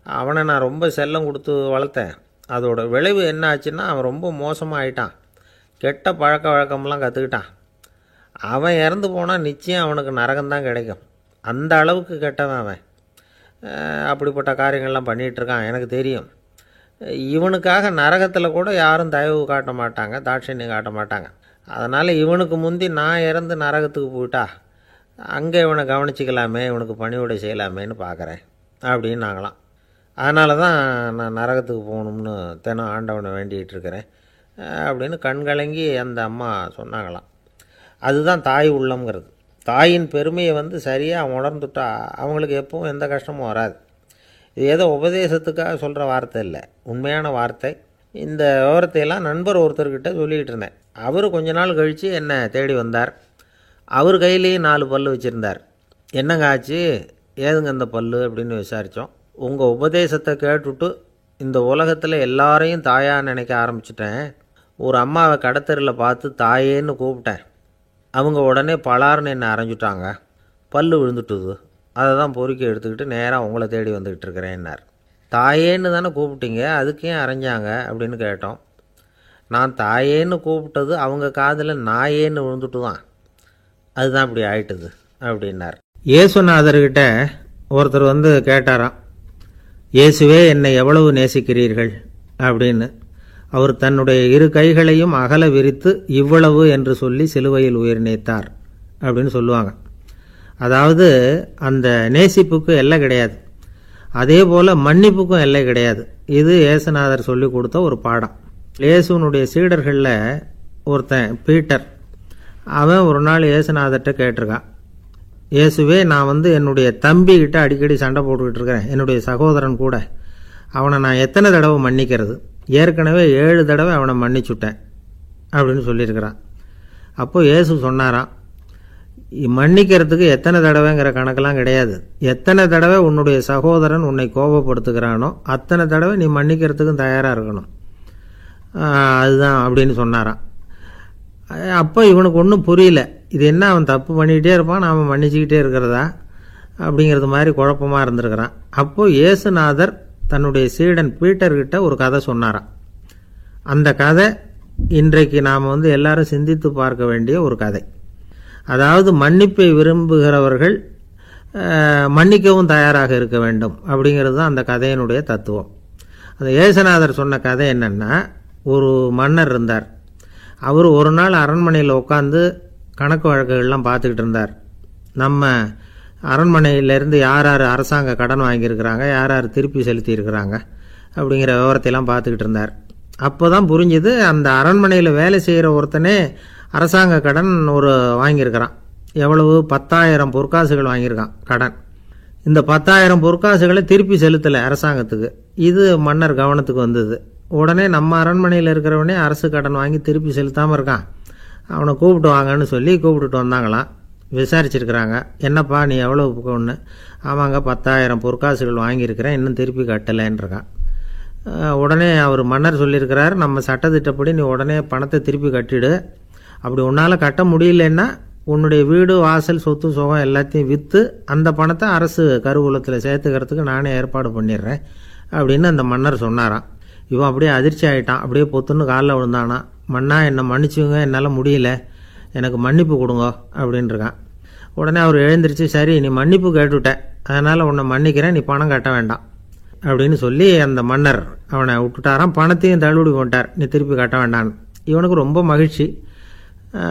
Speaker 1: அவனை நான் ரொம்ப செல்லம் கொடுத்து வளர்த்தேன். அதோட விளைவு என்ன ஆச்சுன்னா, அவன் ரொம்ப மோசமாக ஆகிட்டான். கெட்ட பழக்க வழக்கம்லாம் கற்றுக்கிட்டான். அவன் இறந்து போனால் நிச்சயம் அவனுக்கு நரகம்தான் கிடைக்கும். அந்த அளவுக்கு கெட்டவன் அவன். அப்படிப்பட்ட காரியங்கள்லாம் பண்ணிகிட்ருக்கான், எனக்கு தெரியும். இவனுக்காக நரகத்தில் கூட யாரும் தயவு காட்ட மாட்டாங்க, தாட்சண்யம் காட்ட மாட்டாங்க. அதனால் இவனுக்கு முந்தி நான் இறந்து நரகத்துக்கு போயிட்டா அங்கே இவனை கவனிச்சிக்கலாமே, இவனுக்கு பணிவிடை செய்யலாமேன்னு பார்க்குறேன் அப்படின்னு நாங்களாம். அதனால தான் நான் நரகத்துக்கு போகணும்னு தினம் ஆண்டவனை வேண்டிகிட்டு இருக்கிறேன் அப்படின்னு கண்கலங்கி அந்த அம்மா சொன்னாங்களாம். அதுதான் தாய் உள்ளம்ங்கிறது. தாயின் பெருமையை சரியாக உணர்ந்துட்டா அவங்களுக்கு எப்பவும் எந்த கஷ்டமும் வராது. இது ஏதோ உபதேசத்துக்காக சொல்கிற வார்த்தை இல்லை, உண்மையான வார்த்தை. இந்த விவரத்தையெல்லாம் நண்பர் ஒருத்தர்கிட்ட சொல்லிக்கிட்டு இருந்தேன். அவர் கொஞ்ச நாள் கழித்து என்னை தேடி வந்தார். அவர் கையிலேயும் 4 பல் வச்சுருந்தார். என்னங்க ஆச்சு, ஏதுங்க இந்த பல் அப்படின்னு விசாரித்தோம். உங்கள் உபதேசத்தை கேட்டுவிட்டு இந்த உலகத்தில் எல்லாரையும் தாயாக நினைக்க ஆரம்பிச்சிட்டேன். ஒரு அம்மாவை கடத்தரில் பார்த்து தாயேன்னு கூப்பிட்டேன். அவங்க உடனே பலார்னு என்னை அரைஞ்சிட்டாங்க, பல் விழுந்துட்டுது. அதை தான் பொறுக்கி எடுத்துக்கிட்டு நேராக உங்களை தேடி வந்துக்கிட்டு இருக்கிறேன்னார். தாயேன்னு தானே கூப்பிட்டீங்க, அதுக்கு ஏன் அரைஞ்சாங்க அப்படின்னு கேட்டோம். நான் தாயேன்னு கூப்பிட்டது அவங்க காதில் நாயேன்னு விழுந்துட்டு தான். அதுதான் இப்படி ஆயிட்டுது அப்படின்னார். இயேசுநாதர்கிட்ட ஒருத்தர் வந்து கேட்டாராம், இயேசுவே என்னை எவ்வளவு நேசிக்கிறீர்கள் அப்படின்னு. அவர் தன்னுடைய இரு கைகளையும் அகல விரித்து இவ்வளவு என்று சொல்லி சிலுவையில் உயிர் நீத்தார் அப்படின்னு சொல்லுவாங்க. அதாவது அந்த நேசிப்புக்கு எல்லை கிடையாது, அதே போல் மன்னிப்புக்கும் எல்லை கிடையாது. இது இயேசுநாதர் சொல்லி கொடுத்த ஒரு பாடம். இயேசுனுடைய சீடர்களில் ஒருத்தன் பீட்டர், அவன் ஒரு நாள் இயேசுநாதர்கிட்ட கேட்டிருக்கான், இயேசுவே நான் வந்து என்னுடைய தம்பிக்கிட்ட அடிக்கடி சண்டை போட்டுக்கிட்டு இருக்கிறேன், என்னுடைய சகோதரன் கூட, அவனை நான் எத்தனை தடவை மன்னிக்கிறது? ஏற்கனவே 7 தடவை அவனை மன்னிச்சுட்டேன் அப்படின்னு சொல்லியிருக்கிறான். அப்போது இயேசு சொன்னாராம், மன்னிக்கிறதுக்கு எத்தனை தடவைங்கிற கணக்கெல்லாம் கிடையாது, எத்தனை தடவை உன்னுடைய சகோதரன் உன்னை கோபப்படுத்துகிறானோ அத்தனை தடவை நீ மன்னிக்கிறதுக்கும் தயாராக இருக்கணும், அதுதான் அப்படின்னு சொன்னாராம். அப்போ இவனுக்கு ஒன்றும் புரியல, இது என்ன அவன் தப்பு பண்ணிக்கிட்டே இருப்பான், நாம் மன்னிச்சுக்கிட்டே இருக்கிறதா அப்படிங்கிறது மாதிரி குழப்பமாக இருந்திருக்கிறான். அப்போது இயேசுநாதர் தன்னுடைய சீடன் பீட்டர்கிட்ட ஒரு கதை சொன்னாராம். அந்த கதை இன்றைக்கு நாம் வந்து எல்லாரும் சிந்தித்து பார்க்க வேண்டிய ஒரு கதை. அதாவது மன்னிப்பை விரும்புகிறவர்கள் மன்னிக்கவும் தயாராக இருக்க வேண்டும் அப்படிங்கிறது தான் அந்த கதையினுடைய தத்துவம். அந்த இயேசுநாதர் சொன்ன கதை என்னென்னா, ஒரு மன்னர் இருந்தார். அவர் ஒரு நாள் அரண்மனையில் உட்காந்து கணக்கு வழக்குகள்லாம் பார்த்துக்கிட்டு இருந்தார். நம்ம அரண்மனையிலேருந்து யார் யார் அரசாங்க கடன் வாங்கியிருக்கிறாங்க, யார் யார் திருப்பி செலுத்தியிருக்கிறாங்க அப்படிங்கிற விவரத்தையெல்லாம் பார்த்துக்கிட்டு இருந்தார். அப்போ தான் புரிஞ்சுது, அந்த அரண்மனையில் வேலை செய்கிற ஒருத்தனே அரசாங்க கடன் ஒரு வாங்கியிருக்கிறான். எவ்வளவு? 10,000 பொற்காசுகள் வாங்கியிருக்கான் கடன். இந்த 10,000 பொற்காசுகளை திருப்பி செலுத்தலை அரசாங்கத்துக்கு. இது மன்னர் கவனத்துக்கு வந்தது. உடனே நம்ம அரண்மனையில் இருக்கிறவனே அரசு கடன் வாங்கி திருப்பி செலுத்தாமல் இருக்கான், அவனை கூப்பிட்டு வாங்கன்னு சொல்லி கூப்பிட்டுட்டு வந்தாங்களாம். விசாரிச்சிருக்கிறாங்க, என்னப்பா நீ எவ்வளோ ஒன்று? ஆமாங்க 10,000 பொற்காசுகள் வாங்கியிருக்கிறேன், இன்னும் திருப்பி கட்டலைன்றிருக்கான். உடனே அவர் மன்னர் சொல்லியிருக்கிறார், நம்ம சட்டத்திட்டப்படி நீ உடனே பணத்தை திருப்பி கட்டிடு, அப்படி உன்னால் கட்ட முடியலன்னா உன்னுடைய வீடு வாசல் சொத்து சுகம் எல்லாத்தையும் விற்று அந்த பணத்தை அரசு கருவூலத்தில் சேர்த்துக்கிறதுக்கு நானே ஏற்பாடு பண்ணிடுறேன் அப்படின்னு அந்த மன்னர் சொன்னாராம். இவன் அப்படியே அதிர்ச்சி ஆகிட்டான், அப்படியே பொத்துன்னு காலில் விழுந்தானா, மன்னா என்னை மன்னிச்சுங்க, என்னால் முடியல, எனக்கு மன்னிப்பு கொடுங்க அப்படின்ட்டுருக்கான். உடனே அவர் எழுந்திரிச்சு, சரி நீ மன்னிப்பு கேட்டுவிட்ட, அதனால் உன்னை மன்னிக்கிறேன், நீ பணம் கட்ட வேண்டாம் அப்படின்னு சொல்லி அந்த மன்னர் அவனை விட்டுட்டாராம். பணத்தையும் தள்ளுபடி பண்ணிட்டார், நீ திருப்பி கட்ட வேண்டான்னு. இவனுக்கு ரொம்ப மகிழ்ச்சி,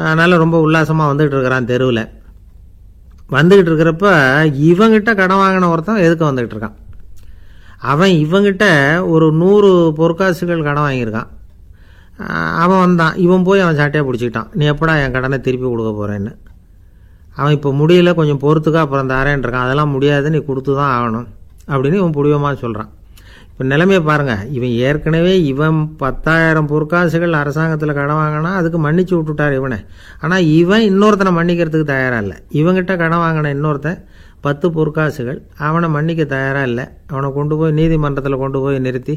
Speaker 1: அதனால் ரொம்ப உல்லாசமாக வந்துக்கிட்டு இருக்கிறான். தெருவில் வந்துக்கிட்டு இருக்கிறப்ப இவங்கிட்ட கடன் வாங்கின ஒருத்தன் எதுக்கு வந்துக்கிட்டு இருக்கான். அவன் இவங்கிட்ட ஒரு 100 பொற்காசுகள் கடன் வாங்கியிருக்கான். அவன் வந்தான், இவன் போய் அவன் சாட்டையாக பிடிச்சிக்கிட்டான், நீ எப்படா என் கடனை திருப்பி கொடுக்க போகிறேன்னு. அவன் இப்போ முடியல, கொஞ்சம் பொறுத்துக்கா, அப்புறம் தரேன் இருக்கான். அதெல்லாம் முடியாது, நீ கொடுத்து தான் ஆகணும் அப்படின்னு இவன் புடிவமாக சொல்கிறான். இப்போ நிலைமையை பாருங்கள், இவன் ஏற்கனவே இவன் 10,000 பொற்காசுகள் அரசாங்கத்தில் கடன் வாங்கினா அதுக்கு மன்னிச்சு விட்டுட்டார் இவனை. ஆனால் இவன் இன்னொருத்தனை மன்னிக்கிறதுக்கு தயாராக இல்லை. இவங்கிட்ட கடன் வாங்கின இன்னொருத்தன் 10 பொற்காசுகள், அவனை மன்னிக்க தயாராக இல்லை. அவனை கொண்டு போய் நீதிமன்றத்தில் கொண்டு போய் நிறுத்தி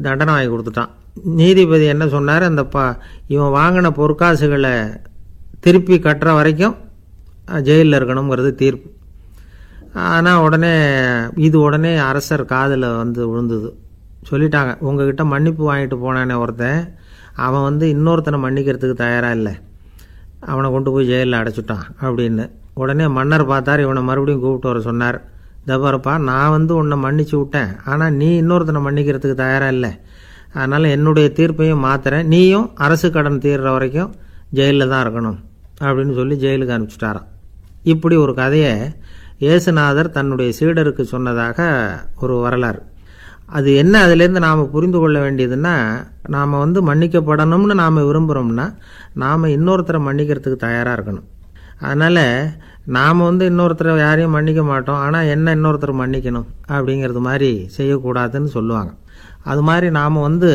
Speaker 1: தண்டனை வாங்கி கொடுத்துட்டான். நீதிபதி என்ன சொன்னார், அந்த இவன் வாங்கின பொற்காசுகளை திருப்பி கட்டுற வரைக்கும் ஜெயிலில் இருக்கணுங்கிறது தீர்ப்பு. ஆனால் உடனே அரசர் காதில் வந்து விழுந்தது. சொல்லிட்டாங்க, உங்ககிட்ட மன்னிப்பு வாங்கிட்டு போனானே ஒருத்தன், அவன் வந்து இன்னொருத்தனை மன்னிக்கிறதுக்கு தயாராக இல்லை, அவனை கொண்டு போய் ஜெயிலில் அடைச்சிட்டான் அப்படின்னு. உடனே மன்னர் பார்த்தார், இவனை மறுபடியும் கூப்பிட்டு வர சொன்னார். தபாரப்பா, நான் வந்து உன்னை மன்னிச்சு விட்டேன், ஆனால் நீ இன்னொருத்தனை மன்னிக்கிறதுக்கு தயாராக இல்லை, அதனால் என்னுடைய தீர்ப்பையும் மாத்துறேன், நீயும் அரசு கடன் தீர்ற வரைக்கும் ஜெயிலில் தான் இருக்கணும் அப்படின்னு சொல்லி ஜெயிலுக்கு அனுப்பிச்சிட்டாராம். இப்படி ஒரு கதையை இயேசுநாதர் தன்னுடைய சீடருக்கு சொன்னதாக ஒரு வரலாறு. அது என்ன, அதிலேருந்து நாம் புரிந்து கொள்ள வேண்டியதுன்னா, நாம் வந்து மன்னிக்கப்படணும்னு நாம் விரும்புகிறோம்னா நாம் இன்னொருத்தரை மன்னிக்கிறதுக்கு தயாராக இருக்கணும். அதனால் நாம் வந்து இன்னொருத்தரை யாரையும் மன்னிக்க மாட்டோம், ஆனால் என்ன இன்னொருத்தர் மன்னிக்கணும் அப்படிங்கிறது மாதிரி செய்யக்கூடாதுன்னு சொல்லுவாங்க. அது மாதிரி நாம் வந்து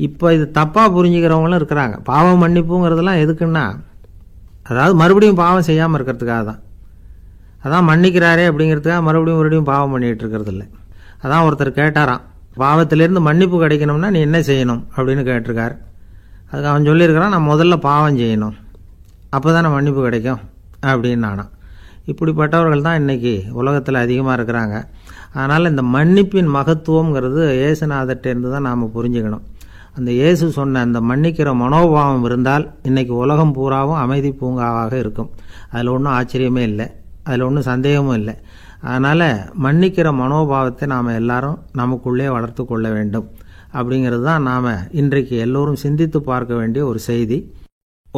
Speaker 1: இப்போ இது தப்பாக புரிஞ்சுக்கிறவங்களும் இருக்கிறாங்க. பாவம் மன்னிப்புங்கிறதுலாம் எதுக்குன்னா, அதாவது மறுபடியும் பாவம் செய்யாமல் இருக்கிறதுக்காக தான். அதான் மன்னிக்கிறாரே அப்படிங்கிறதுக்காக மறுபடியும் பாவம் பண்ணிகிட்டு இருக்கிறது இல்லை. அதான் ஒருத்தர் கேட்டாராம், பாவத்திலேருந்து மன்னிப்பு கிடைக்கணும்னா நீ என்ன செய்யணும் அப்படின்னு கேட்டிருக்கார். அதுக்கு அவன் சொல்லியிருக்கிறான், நான் முதல்ல பாவம் செய்யணும், அப்போ தானே மன்னிப்பு கிடைக்கும் அப்படின்னு நானாம். இப்படிப்பட்டவர்கள் தான் இன்றைக்கி உலகத்தில் அதிகமாக இருக்கிறாங்க. அதனால் இந்த மன்னிப்பின் மகத்துவங்கிறது இயேசுநாதர்கிட்டேருந்து தான் நாம் புரிஞ்சுக்கணும். அந்த இயேசு சொன்ன அந்த மன்னிக்கிற மனோபாவம் இருந்தால் இன்றைக்கி உலகம் பூராவும் அமைதி பூங்காவாக இருக்கும். அதில் ஒன்றும் ஆச்சரியமே இல்லை, அதில் ஒன்றும் சந்தேகமும் இல்லை. அதனால் மன்னிக்கிற மனோபாவத்தை நாம் எல்லாரும் நமக்குள்ளே வளர்த்து கொள்ள வேண்டும் அப்படிங்கிறது தான் நாம் இன்றைக்கு எல்லோரும் சிந்தித்து பார்க்க வேண்டிய ஒரு செய்தி.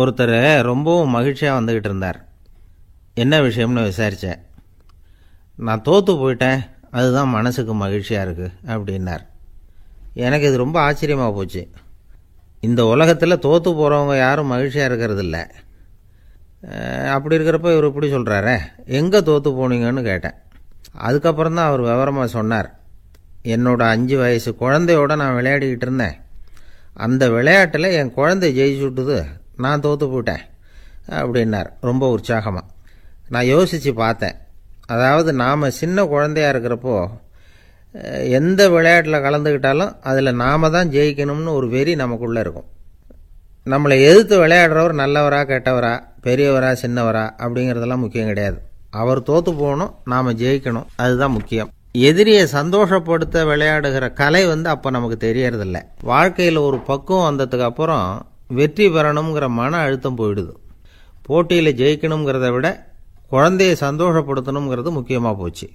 Speaker 1: ஒருத்தர் ரொம்பவும் மகிழ்ச்சியாக வந்துக்கிட்டு இருந்தார். என்ன விஷயம்னு விசாரித்தேன். நான் தோற்று போயிட்டேன், அதுதான் மனசுக்கு மகிழ்ச்சியாக இருக்குது அப்படின்னார். எனக்கு இது ரொம்ப ஆச்சரியமாக போச்சு. இந்த உலகத்தில் தோற்று போகிறவங்க யாரும் மகிழ்ச்சியாக இருக்கிறதில்ல. அப்படி இருக்கிறப்ப இவர் இப்படி சொல்கிறாரே, எங்கே தோற்று போனீங்கன்னு கேட்டேன். அதுக்கப்புறம் தான் அவர் விவரமாக சொன்னார். என்னோட 5 வயசு குழந்தையோடு நான் விளையாடிக்கிட்டு இருந்தேன். அந்த விளையாட்டில் என் குழந்தை ஜெயிச்சு விட்டுது, நான் தோற்று போயிட்டேன் அப்படின்னார் ரொம்ப உற்சாகமாக. நான் யோசித்து பார்த்தேன். அதாவது நாம் சின்ன குழந்தையாக இருக்கிறப்போ எந்த விளையாட்டில் கலந்துக்கிட்டாலும் அதில் நாம் தான் ஜெயிக்கணும்னு ஒரு வெறி நமக்குள்ளே இருக்கும். நம்மளை எதிர்த்து விளையாடுறவர் நல்லவரா கெட்டவரா, பெரியவரா சின்னவரா அப்படிங்கிறதெல்லாம் முக்கியம் கிடையாது. அவர் தோற்று போகணும், நாம் ஜெயிக்கணும், அதுதான் முக்கியம். எதிரியை சந்தோஷப்படுத்த விளையாடுகிற கலை அப்போ நமக்கு தெரியறதில்ல. வாழ்க்கையில் ஒரு பக்குவம் வந்ததுக்கு அப்புறம் வெற்றி பெறணுங்கிற மன அழுத்தம் போயிடுது. போட்டியில் ஜெயிக்கணுங்கிறத விட குழந்தையை சந்தோஷப்படுத்தணுங்கிறது முக்கியமாக போச்சு.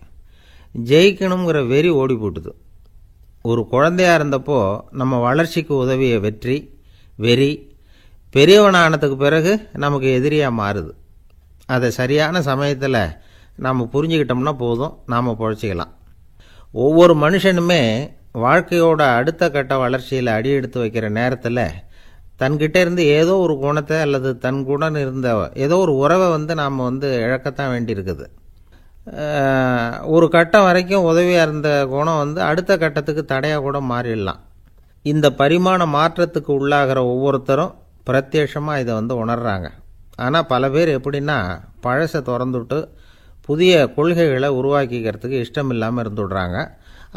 Speaker 1: ஜெயிக்கணுங்கிற வெறி ஓடி போட்டுது. ஒரு குழந்தையாக இருந்தப்போ நம்ம வளர்ச்சிக்கு உதவிய வெறி பெரியவனானதுக்கு பிறகு நமக்கு எதிரியாக மாறுது. அதை சரியான சமயத்தில் நாம் புரிஞ்சுக்கிட்டோம்னா போதும், நாம் பொழைச்சிக்கலாம். ஒவ்வொரு மனுஷனுமே வாழ்க்கையோட அடுத்த கட்ட வளர்ச்சியில் அடி எடுத்து வைக்கிற நேரத்தில் தன்கிட்ட இருந்து ஏதோ ஒரு குணத்தை அல்லது தன் குணம் இருந்த ஏதோ ஒரு உறவை நாம் இழக்கத்தான் வேண்டியிருக்குது. ஒரு கட்டம் வரைக்கும் உதவியாக இருந்த குணம் அடுத்த கட்டத்துக்கு தடையாக கூட மாறிடலாம். இந்த பரிமாண மாற்றத்துக்கு உள்ளாகிற ஒவ்வொருத்தரும் பிரத்யட்சமாக இதை உணர்றாங்க. ஆனால் பல பேர் எப்படின்னா பழசை திறந்துவிட்டு புதிய கொள்கைகளை உருவாக்கிக்கிறதுக்கு இஷ்டம் இல்லாமல் இருந்துடுறாங்க,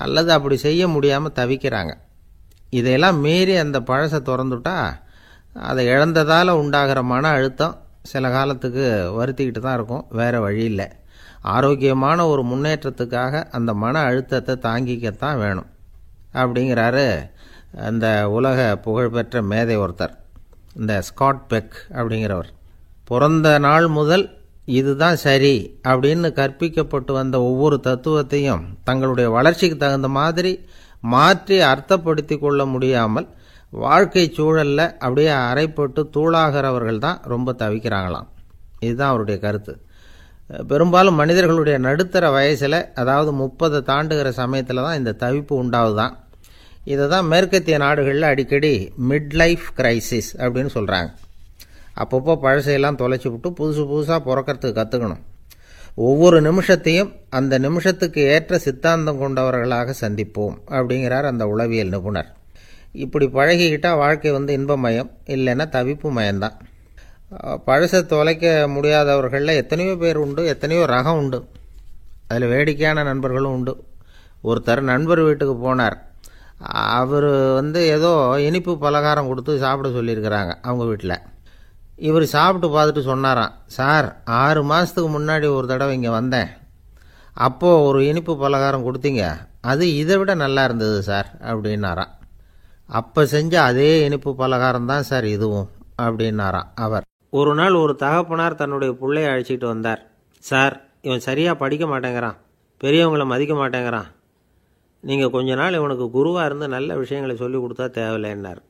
Speaker 1: அல்லது அப்படி செய்ய முடியாமல் தவிக்கிறாங்க. இதையெல்லாம் மீறி அந்த பழசை திறந்துட்டா அதை இழந்ததால் உண்டாகிற மன அழுத்தம் சில காலத்துக்கு வருத்திக்கிட்டு தான் இருக்கும், வேறு வழி இல்லை. ஆரோக்கியமான ஒரு முன்னேற்றத்துக்காக அந்த மன அழுத்தத்தை தாங்கிக்கத்தான் வேணும் அப்படிங்கிறாரு அந்த உலக புகழ்பெற்ற மேதை ஒருத்தர், இந்த ஸ்காட் பெக் அப்படிங்கிறவர். பிறந்த நாள் முதல் இதுதான் சரி அப்படின்னு கற்பிக்கப்பட்டு வந்த ஒவ்வொரு தத்துவத்தையும் தங்களுடைய வளர்ச்சிக்கு தகுந்த மாதிரி மாற்றி அர்த்தப்படுத்தி கொள்ள முடியாமல் வாழ்க்கை சூழலில் அப்படியே அரைப்பட்டு தூளாகிறவர்கள் தான் ரொம்ப தவிக்கிறாங்களாம். இதுதான் அவருடைய கருத்து. பெரும்பாலும் மனிதர்களுடைய நடுத்தர வயசில், அதாவது 30 தாண்டுகிற சமயத்தில் தான் இந்த தவிப்பு உண்டாகுதான். இதை தான் மேற்கத்திய நாடுகளில் அடிக்கடி மிட் லைஃப் கிரைசிஸ் அப்படின்னு சொல்கிறாங்க. அப்பப்போ பழசையெல்லாம் தொலைச்சி விட்டு புதுசாக பிறக்கிறதுக்கு கற்றுக்கணும். ஒவ்வொரு நிமிஷத்தையும் அந்த நிமிஷத்துக்கு ஏற்ற சித்தாந்தம் கொண்டவர்களாக சந்திப்போம் அப்படிங்கிறார் அந்த உளவியல் நிபுணர். இப்படி பழகிக்கிட்டால் வாழ்க்கை இன்பமயம், இல்லைன்னா தவிப்பு மயம்தான். பழசை தொலைக்க முடியாதவர்களில் எத்தனையோ பேர் உண்டு, எத்தனையோ ரகம் உண்டு. அதில் வேடிக்கையான நண்பர்களும் உண்டு. ஒருத்தர் நண்பர் வீட்டுக்கு போனார். அவர் ஏதோ இனிப்பு பலகாரம் கொடுத்து சாப்பிட சொல்லியிருக்கிறாங்க அவங்க வீட்டில். இவர் சாப்பிட்டு பார்த்துட்டு சொன்னாராம், சார் 6 மாதத்துக்கு முன்னாடி ஒரு தடவை இங்கே வந்தேன், அப்போது ஒரு இனிப்பு பலகாரம் கொடுத்தீங்க, அது இதை விட நல்லா இருந்தது சார் அப்படின்னாராம். அப்போ செஞ்ச அதே இனிப்பு பலகாரம் தான் சார் இதுவும் அப்படின்னாராம் அவர். ஒரு நாள் ஒரு தகப்பனார் தன்னுடைய பிள்ளையை அழைச்சிட்டு வந்தார். சார், இவன் சரியாக படிக்க மாட்டேங்கிறான், பெரியவங்களை மதிக்க மாட்டேங்கிறான், நீங்கள் கொஞ்ச நாள் இவனுக்கு குருவாக இருந்து நல்ல விஷயங்களை சொல்லி கொடுத்தா தேவையில்லைன்னார்.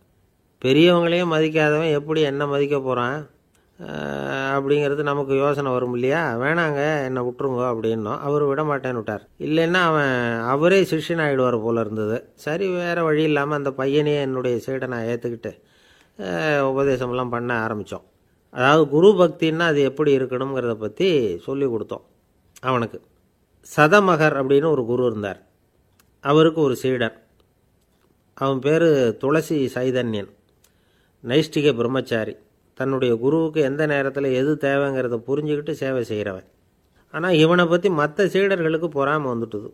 Speaker 1: பெரியவங்களையும் மதிக்காதவன் எப்படி என்ன மதிக்க போகிறான் அப்படிங்கிறது நமக்கு யோசனை வரும் இல்லையா? வேணாங்க, என்னை விட்டுருங்க அப்படின்னோம். அவர் விட மாட்டேன்னு விட்டார். இல்லைன்னா அவரே சிஷ்யன் ஆகிடுவார் போல இருந்தது. சரி, வேறு வழி இல்லாமல் அந்த பையனையே என்னுடைய சைடை நான் ஏற்றுக்கிட்டு உபதேசமெல்லாம் பண்ண ஆரம்பித்தோம். அதாவது குரு பக்தின்னா அது எப்படி இருக்கணுங்கிறத பற்றி சொல்லி கொடுத்தோம் அவனுக்கு. சதமகர் அப்படின்னு ஒரு குரு இருந்தார். அவருக்கு ஒரு சீடன். அவன் பேர் துளசி சைதன்யன், நைஷ்டிக பிரம்மச்சாரி. தன்னுடைய குருவுக்கு எந்த நேரத்தில் எது தேவைங்கிறத புரிஞ்சுக்கிட்டு சேவை செய்கிறவன். ஆனால் இவனை பற்றி மற்ற சீடர்களுக்கு பொறாமல் வந்துட்டுது.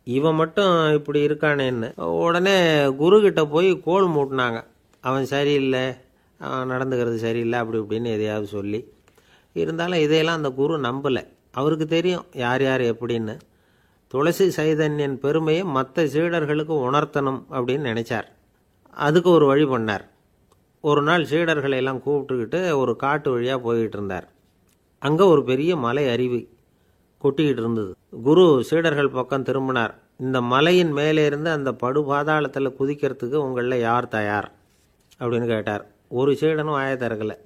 Speaker 1: இவன் மட்டும் இப்படி இருக்கானேன்னு உடனே குருக்கிட்ட போய் கோல் மூட்டினாங்க. அவன் சரியில்லை, அவன் நடந்துக்கிறது சரியில்லை, அப்படி இப்படின்னு எதையாவது சொல்லி. இருந்தாலும் இதையெல்லாம் அந்த குரு நம்பலை. அவருக்கு தெரியும் யார் யார் எப்படின்னு. துளசி சைதன்யன் பெருமையை மற்ற சீடர்களுக்கு உணர்த்தணும் அப்படின்னு நினைச்சார். அதுக்கு ஒரு வழி பண்ணார். ஒரு நாள் சீடர்களை எல்லாம் கூப்பிட்டுக்கிட்டு ஒரு காட்டு வழியாக போய்கிட்டு இருந்தார். அங்கே ஒரு பெரிய மலை அருவி கொட்டிக்கிட்டு இருந்தது. குரு சீடர்கள் பக்கம் திரும்பினார். இந்த மலையின் மேலே இருந்து அந்த படுபாதாளத்தில் குதிக்கிறதுக்கு உங்களில் யார் தயார் அப்படின்னு கேட்டார். ஒரு சீடனும் வாயை திறக்கலை,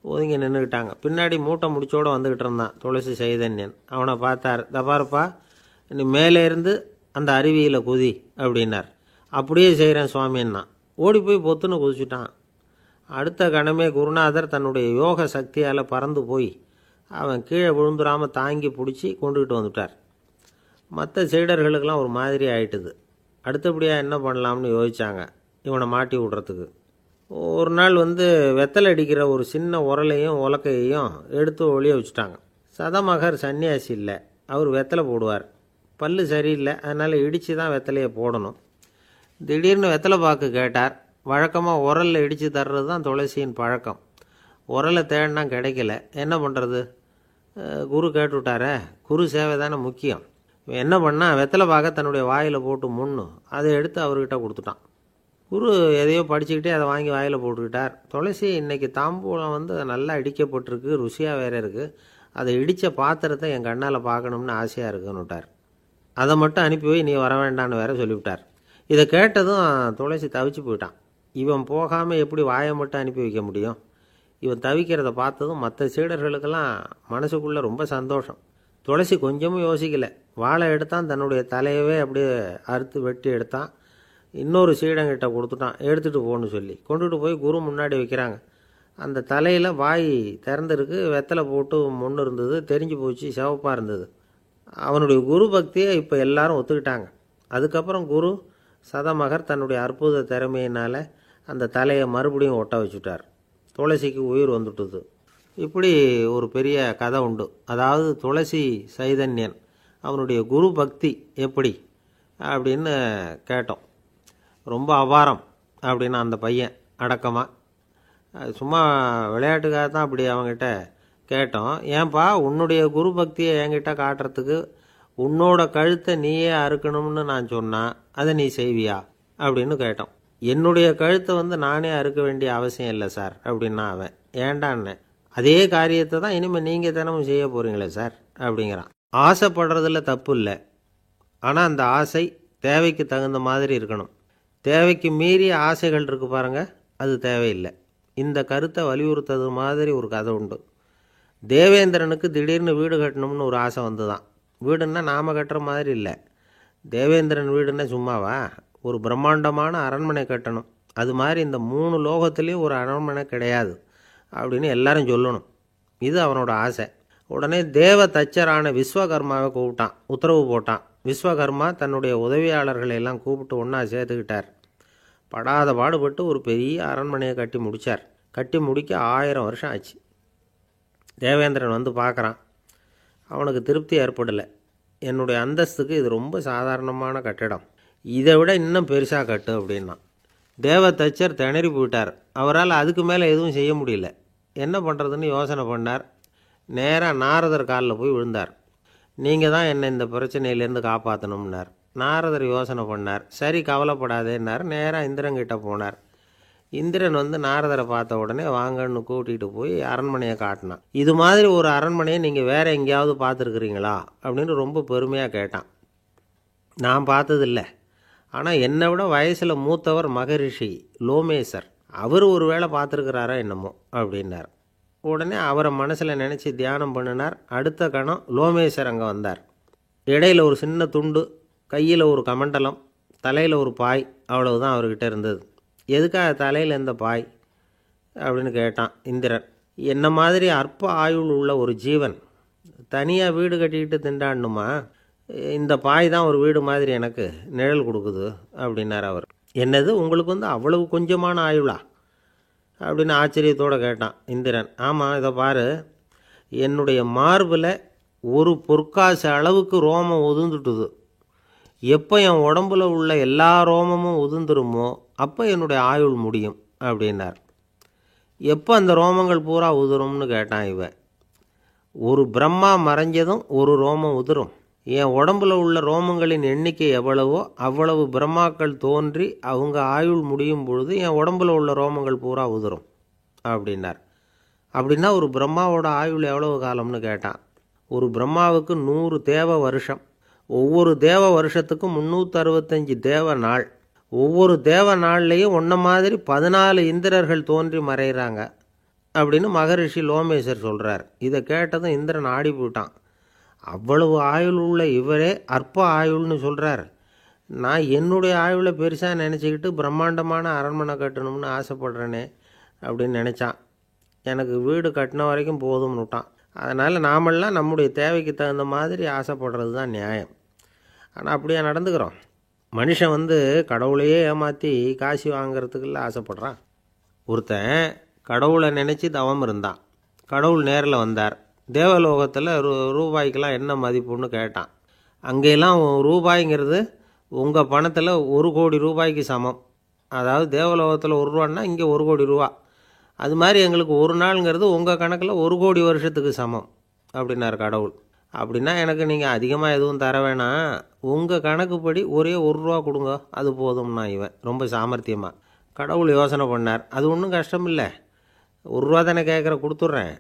Speaker 1: ஒதுங்கி நின்றுக்கிட்டாங்க. பின்னாடி மூட்டை முடிச்சோடு வந்துக்கிட்டு இருந்தான் துளசி சைதன்யன். அவனை பார்த்தார். தப்பாருப்பா, நீ மேலே இருந்து அந்த அருவியில் குதி அப்படின்னார். அப்படியே செய்கிறேன் சுவாமின்னா ஓடி போய் பொத்துன்னு குதிச்சுட்டான். அடுத்த கணமே குருநாதர் தன்னுடைய யோக சக்தியால் பறந்து போய் அவன் கீழே விழுந்துடாமல் தாங்கி பிடிச்சி கொண்டுகிட்டு வந்துட்டார். மற்ற சீடர்களுக்கெல்லாம் ஒரு மாதிரி ஆயிட்டுது. அடுத்தபடியாக என்ன பண்ணலாம்னு யோசித்தாங்க இவனை மாட்டி விடுறதுக்கு. ஒரு நாள் வெத்தலை அடிக்கிற ஒரு சின்ன உரலையும் உலக்கையையும் எடுத்து ஒளிய வச்சுட்டாங்க. சதமகர் சன்னியாசி இல்லை, அவர் வெத்தலை போடுவார். பல்லு சரியில்லை, அதனால் இடித்து தான் வெத்தலையை போடணும். திடீர்னு வெத்தலை பாக்கு கேட்டார். வழக்கமாக உரலில் இடித்து தர்றது தான் துளசியின் பழக்கம். உரலை தேடினா கிடைக்கல, என்ன பண்ணுறது? குரு கேட்டுவிட்டாரே, குரு சேவை தானே முக்கியம். என்ன பண்ணால் வெத்தலை பாக்க தன்னுடைய வாயில் போட்டு முன்னு அதை எடுத்து அவர்கிட்ட கொடுத்துட்டான். குரு எதையோ படிச்சுக்கிட்டே அதை வாங்கி வாயில் போட்டுக்கிட்டார். துளசி இன்றைக்கி தாம்பூலம் நல்லா இடிக்கப்பட்டிருக்கு, ருசியாக வேறு இருக்குது, அதை இடித்த பாத்திரத்தை என் கண்ணால் பார்க்கணும்னு ஆசையாக இருக்குன்னு விட்டார். அதை மட்டும் அனுப்பி போய் நீ வர வேண்டான்னு வேற சொல்லிவிட்டார். இதை கேட்டதும் துளசி தவிச்சு போயிட்டான். இவன் போகாமல் எப்படி வாயை மட்டும் அனுப்பி வைக்க முடியும்? இவன் தவிக்கிறத பார்த்ததும் மற்ற சீடர்களுக்கெல்லாம் மனசுக்குள்ளே ரொம்ப சந்தோஷம். துளசி கொஞ்சமும் யோசிக்கலை, வாழை எடுத்தான், தன்னுடைய தலையவே அப்படியே அறுத்து வெட்டி எடுத்தான். இன்னொரு சீடங்கிட்ட கொடுத்துட்டான், எடுத்துகிட்டு போன்னு சொல்லி கொண்டுட்டு போய் குரு முன்னாடி வைக்கிறாங்க. அந்த தலையில் வாய் திறந்துருக்கு, வெத்தலை போட்டு முன்னு இருந்தது, தெரிஞ்சு போச்சு, சிவப்பாக இருந்தது. அவனுடைய குரு பக்தியை இப்போ எல்லாரும் ஒத்துக்கிட்டாங்க. அதுக்கப்புறம் குரு சதமகர் தன்னுடைய அற்புத திறமையினால் அந்த தலையை மறுபடியும் ஒட்ட வச்சுட்டார். துளசிக்கு உயிர் வந்துட்டுது. இப்படி ஒரு பெரிய கதை உண்டு. அதாவது துளசி சைதன்யன் அவனுடைய குரு பக்தி எப்படி அப்படின்னு கேட்டோம். ரொம்ப அபாரம் அப்படின்னு அந்த பையன் அடக்கமாக, சும்மா விளையாட்டுக்காக தான் அப்படி அவங்ககிட்ட கேட்டோம். ஏன்பா உன்னுடைய குரு பக்தியை என்கிட்ட காட்டுறதுக்கு உன்னோட கழுத்தை நீயே அறுக்கணும்னு நான் சொன்னால் அதை நீ செய்வியா அப்படின்னு கேட்டோம். என்னுடைய கழுத்தை நானே அறுக்க வேண்டிய அவசியம் இல்லை சார் அப்படின்னா அவன். ஏண்டான்னு, அதே காரியத்தை தான் இனிமேல் நீங்கள் தினமும் செய்ய போகிறீங்களே சார் அப்படிங்கிறான். ஆசைப்படுறதுல தப்பு இல்லை, ஆனால் அந்த ஆசை தேவைக்கு தகுந்த மாதிரி இருக்கணும். தேவைக்கு மீறிய ஆசைகள் இருக்குது பாருங்கள், அது தேவையில்லை. இந்த கருத்தை வலியுறுத்தது மாதிரி ஒரு கதை உண்டு. தேவேந்திரனுக்கு திடீர்னு வீடு கட்டணும்னு ஒரு ஆசை வந்துதான். வீடுன்னா நாம் கட்டுற மாதிரி இல்லை. தேவேந்திரன் வீடுன்னா சும்மாவா, ஒரு பிரம்மாண்டமான அரண்மனை கட்டணும். அது மாதிரி இந்த 3 லோகத்துலேயும் ஒரு அரண்மனை கிடையாது அப்படின்னு எல்லாரும் சொல்லணும். இது அவனோட ஆசை. உடனே தேவ தச்சரான விஸ்வகர்மாவை கூப்பிட்டான், உத்தரவு போட்டான். விஸ்வகர்மா தன்னுடைய உதவியாளர்களை எல்லாம் கூப்பிட்டு ஒன்றா சேர்த்துக்கிட்டார். படாத பாடுபட்டு ஒரு பெரிய அரண்மனையை கட்டி முடித்தார். கட்டி முடிக்க 1000 வருஷம் ஆச்சு. தேவேந்திரன் பார்க்குறான். அவனுக்கு திருப்தி ஏற்படலை. என்னுடைய அந்தஸ்துக்கு இது ரொம்ப சாதாரணமான கட்டிடம், இதை விட இன்னும் பெருசாக கட்டு அப்படின்னா. தேவ தச்சர் திணறி போயிட்டார். அவரால் அதுக்கு மேலே எதுவும் செய்ய முடியல. என்ன பண்ணுறதுன்னு யோசனை பண்ணார். நேராக நாரதர் காலில் போய் விழுந்தார். நீங்கள் தான் என்னை இந்த பிரச்சனையிலேருந்து காப்பாற்றணும்னார். நாரதர் யோசனை பண்ணார். சரி கவலைப்படாதேன்னார். நேராக இந்திரன்கிட்ட போனார். இந்திரன் நாரதரை பார்த்த உடனே வாங்கன்னு கூட்டிகிட்டு போய் அரண்மனையை காட்டினான். இது மாதிரி ஒரு அரண்மனையை நீங்கள் வேறு எங்கேயாவது பார்த்துருக்குறீங்களா அப்படின்னு ரொம்ப பெருமையாக கேட்டான். நான் பார்த்ததில்லை, ஆனால் என்னை விட வயசில் மூத்தவர் மகரிஷி லோமேசர், அவர் ஒரு வேளை பார்த்துருக்கிறாரா என்னமோ அப்படின்னார். உடனே அவரை மனசில் நினச்சி தியானம் பண்ணினார். அடுத்த கணம் லோமேசர் அங்கே வந்தார். இடையில் ஒரு சின்ன துண்டு, கையில் ஒரு கமண்டலம், தலையில் ஒரு பாய், அவ்வளவுதான் அவர்கிட்ட இருந்தது. எதுக்காக தலையில் எந்த பாய் அப்படின்னு கேட்டான் இந்திரன். என்ன மாதிரி அற்ப ஆயுள் உள்ள ஒரு ஜீவன் தனியாக வீடு கட்டிக்கிட்டு திண்டாடணுமா? இந்த பாய் தான் ஒரு வீடு மாதிரி எனக்கு நிழல் கொடுக்குது அப்படின்னார் அவர். என்னது, உங்களுக்கு அவ்வளவு கொஞ்சமான ஆயுளா அப்படின்னு ஆச்சரியத்தோடு கேட்டான் இந்திரன். ஆமாம், இதை பாரு, என்னுடைய மார்பில் ஒரு பொற்காசு அளவுக்கு ரோமம் உதிர்ந்துட்டுது. எப்போ என் உடம்புல உள்ள எல்லா ரோமமும் உதிர்ந்துருமோ அப்போ என்னுடைய ஆயுள் முடியும் அப்படின்னார். எப்போ அந்த ரோமங்கள் பூரா உதிரும்னு கேட்டான் இவன். ஒரு பிரம்மா மறைஞ்சதும் ஒரு ரோமம் உதிரும், என் உடம்புல உள்ள ரோமங்களின் எண்ணிக்கை எவ்வளவோ அவ்வளவு பிரம்மாக்கள் தோன்றி அவங்க ஆயுள் முடியும் பொழுது என் உடம்புல உள்ள ரோமங்கள் பூரா உதிரும் அப்படின்னார். அப்படின்னா ஒரு பிரம்மாவோட ஆயுள் எவ்வளவு காலம்னு கேட்டான். ஒரு பிரம்மாவுக்கு 100 தேவ வருஷம். ஒவ்வொரு தேவ வருஷத்துக்கும் 365 தேவ நாள். ஒவ்வொரு தேவ நாள்லேயும் ஒன்றை மாதிரி 14 இந்திரர்கள் தோன்றி மறைகிறாங்க அப்படின்னு மகரிஷி லோமேசர் சொல்கிறார். இதை கேட்டதும் இந்திரன் ஆடி போயிட்டான். அவ்வளவு ஆயுள் உள்ள இவரே அற்ப ஆயுள்னு சொல்கிறார். நான் என்னுடைய ஆயுளை பெருசாக நினச்சிக்கிட்டு பிரம்மாண்டமான அரண்மனை கட்டணும்னு ஆசைப்படுறேனே அப்படின்னு நினச்சான். எனக்கு வீடு கட்டின வரைக்கும் போதும்னு விட்டான். அதனால் நாமெல்லாம் நம்முடைய தேவைக்கு தகுந்த மாதிரி ஆசைப்படுறது தான் நியாயம். ஆனால் அப்படியே நடந்துக்கிறோம். மனுஷன் கடவுளையே ஏமாற்றி காசு வாங்கிறதுக்குள்ள ஆசைப்படுறான். ஒருத்தன் கடவுளை நினச்சி தவம் இருந்தான். கடவுள் நேரில் வந்தார். தேவலோகத்தில் ரூபாய்க்கெல்லாம் என்ன மதிப்புன்னு கேட்டான். அங்கெல்லாம் ரூபாய்ங்கிறது உங்கள் பணத்தில் 1 கோடி ரூபாய்க்கு சமம். அதாவது தேவலோகத்தில் 1 ரூபான்னா இங்கே 1 கோடி ரூபா. அது மாதிரி எங்களுக்கு ஒரு நாளுங்கிறது உங்கள் கணக்கில் 1 கோடி வருஷத்துக்கு சமம் அப்படின்னார் கடவுள். அப்படின்னா எனக்கு நீங்கள் அதிகமாக எதுவும் தர வேணாம், உங்கள் கணக்குப்படி ஒரே 1 ரூபா கொடுங்க, அது போதும்னா இவன் ரொம்ப சாமர்த்தியமாக. கடவுள் யோசனை பண்ணார். அது ஒன்றும் கஷ்டம் இல்லை, 1 ரூபா தானே கேட்குற, கொடுத்துட்றேன்.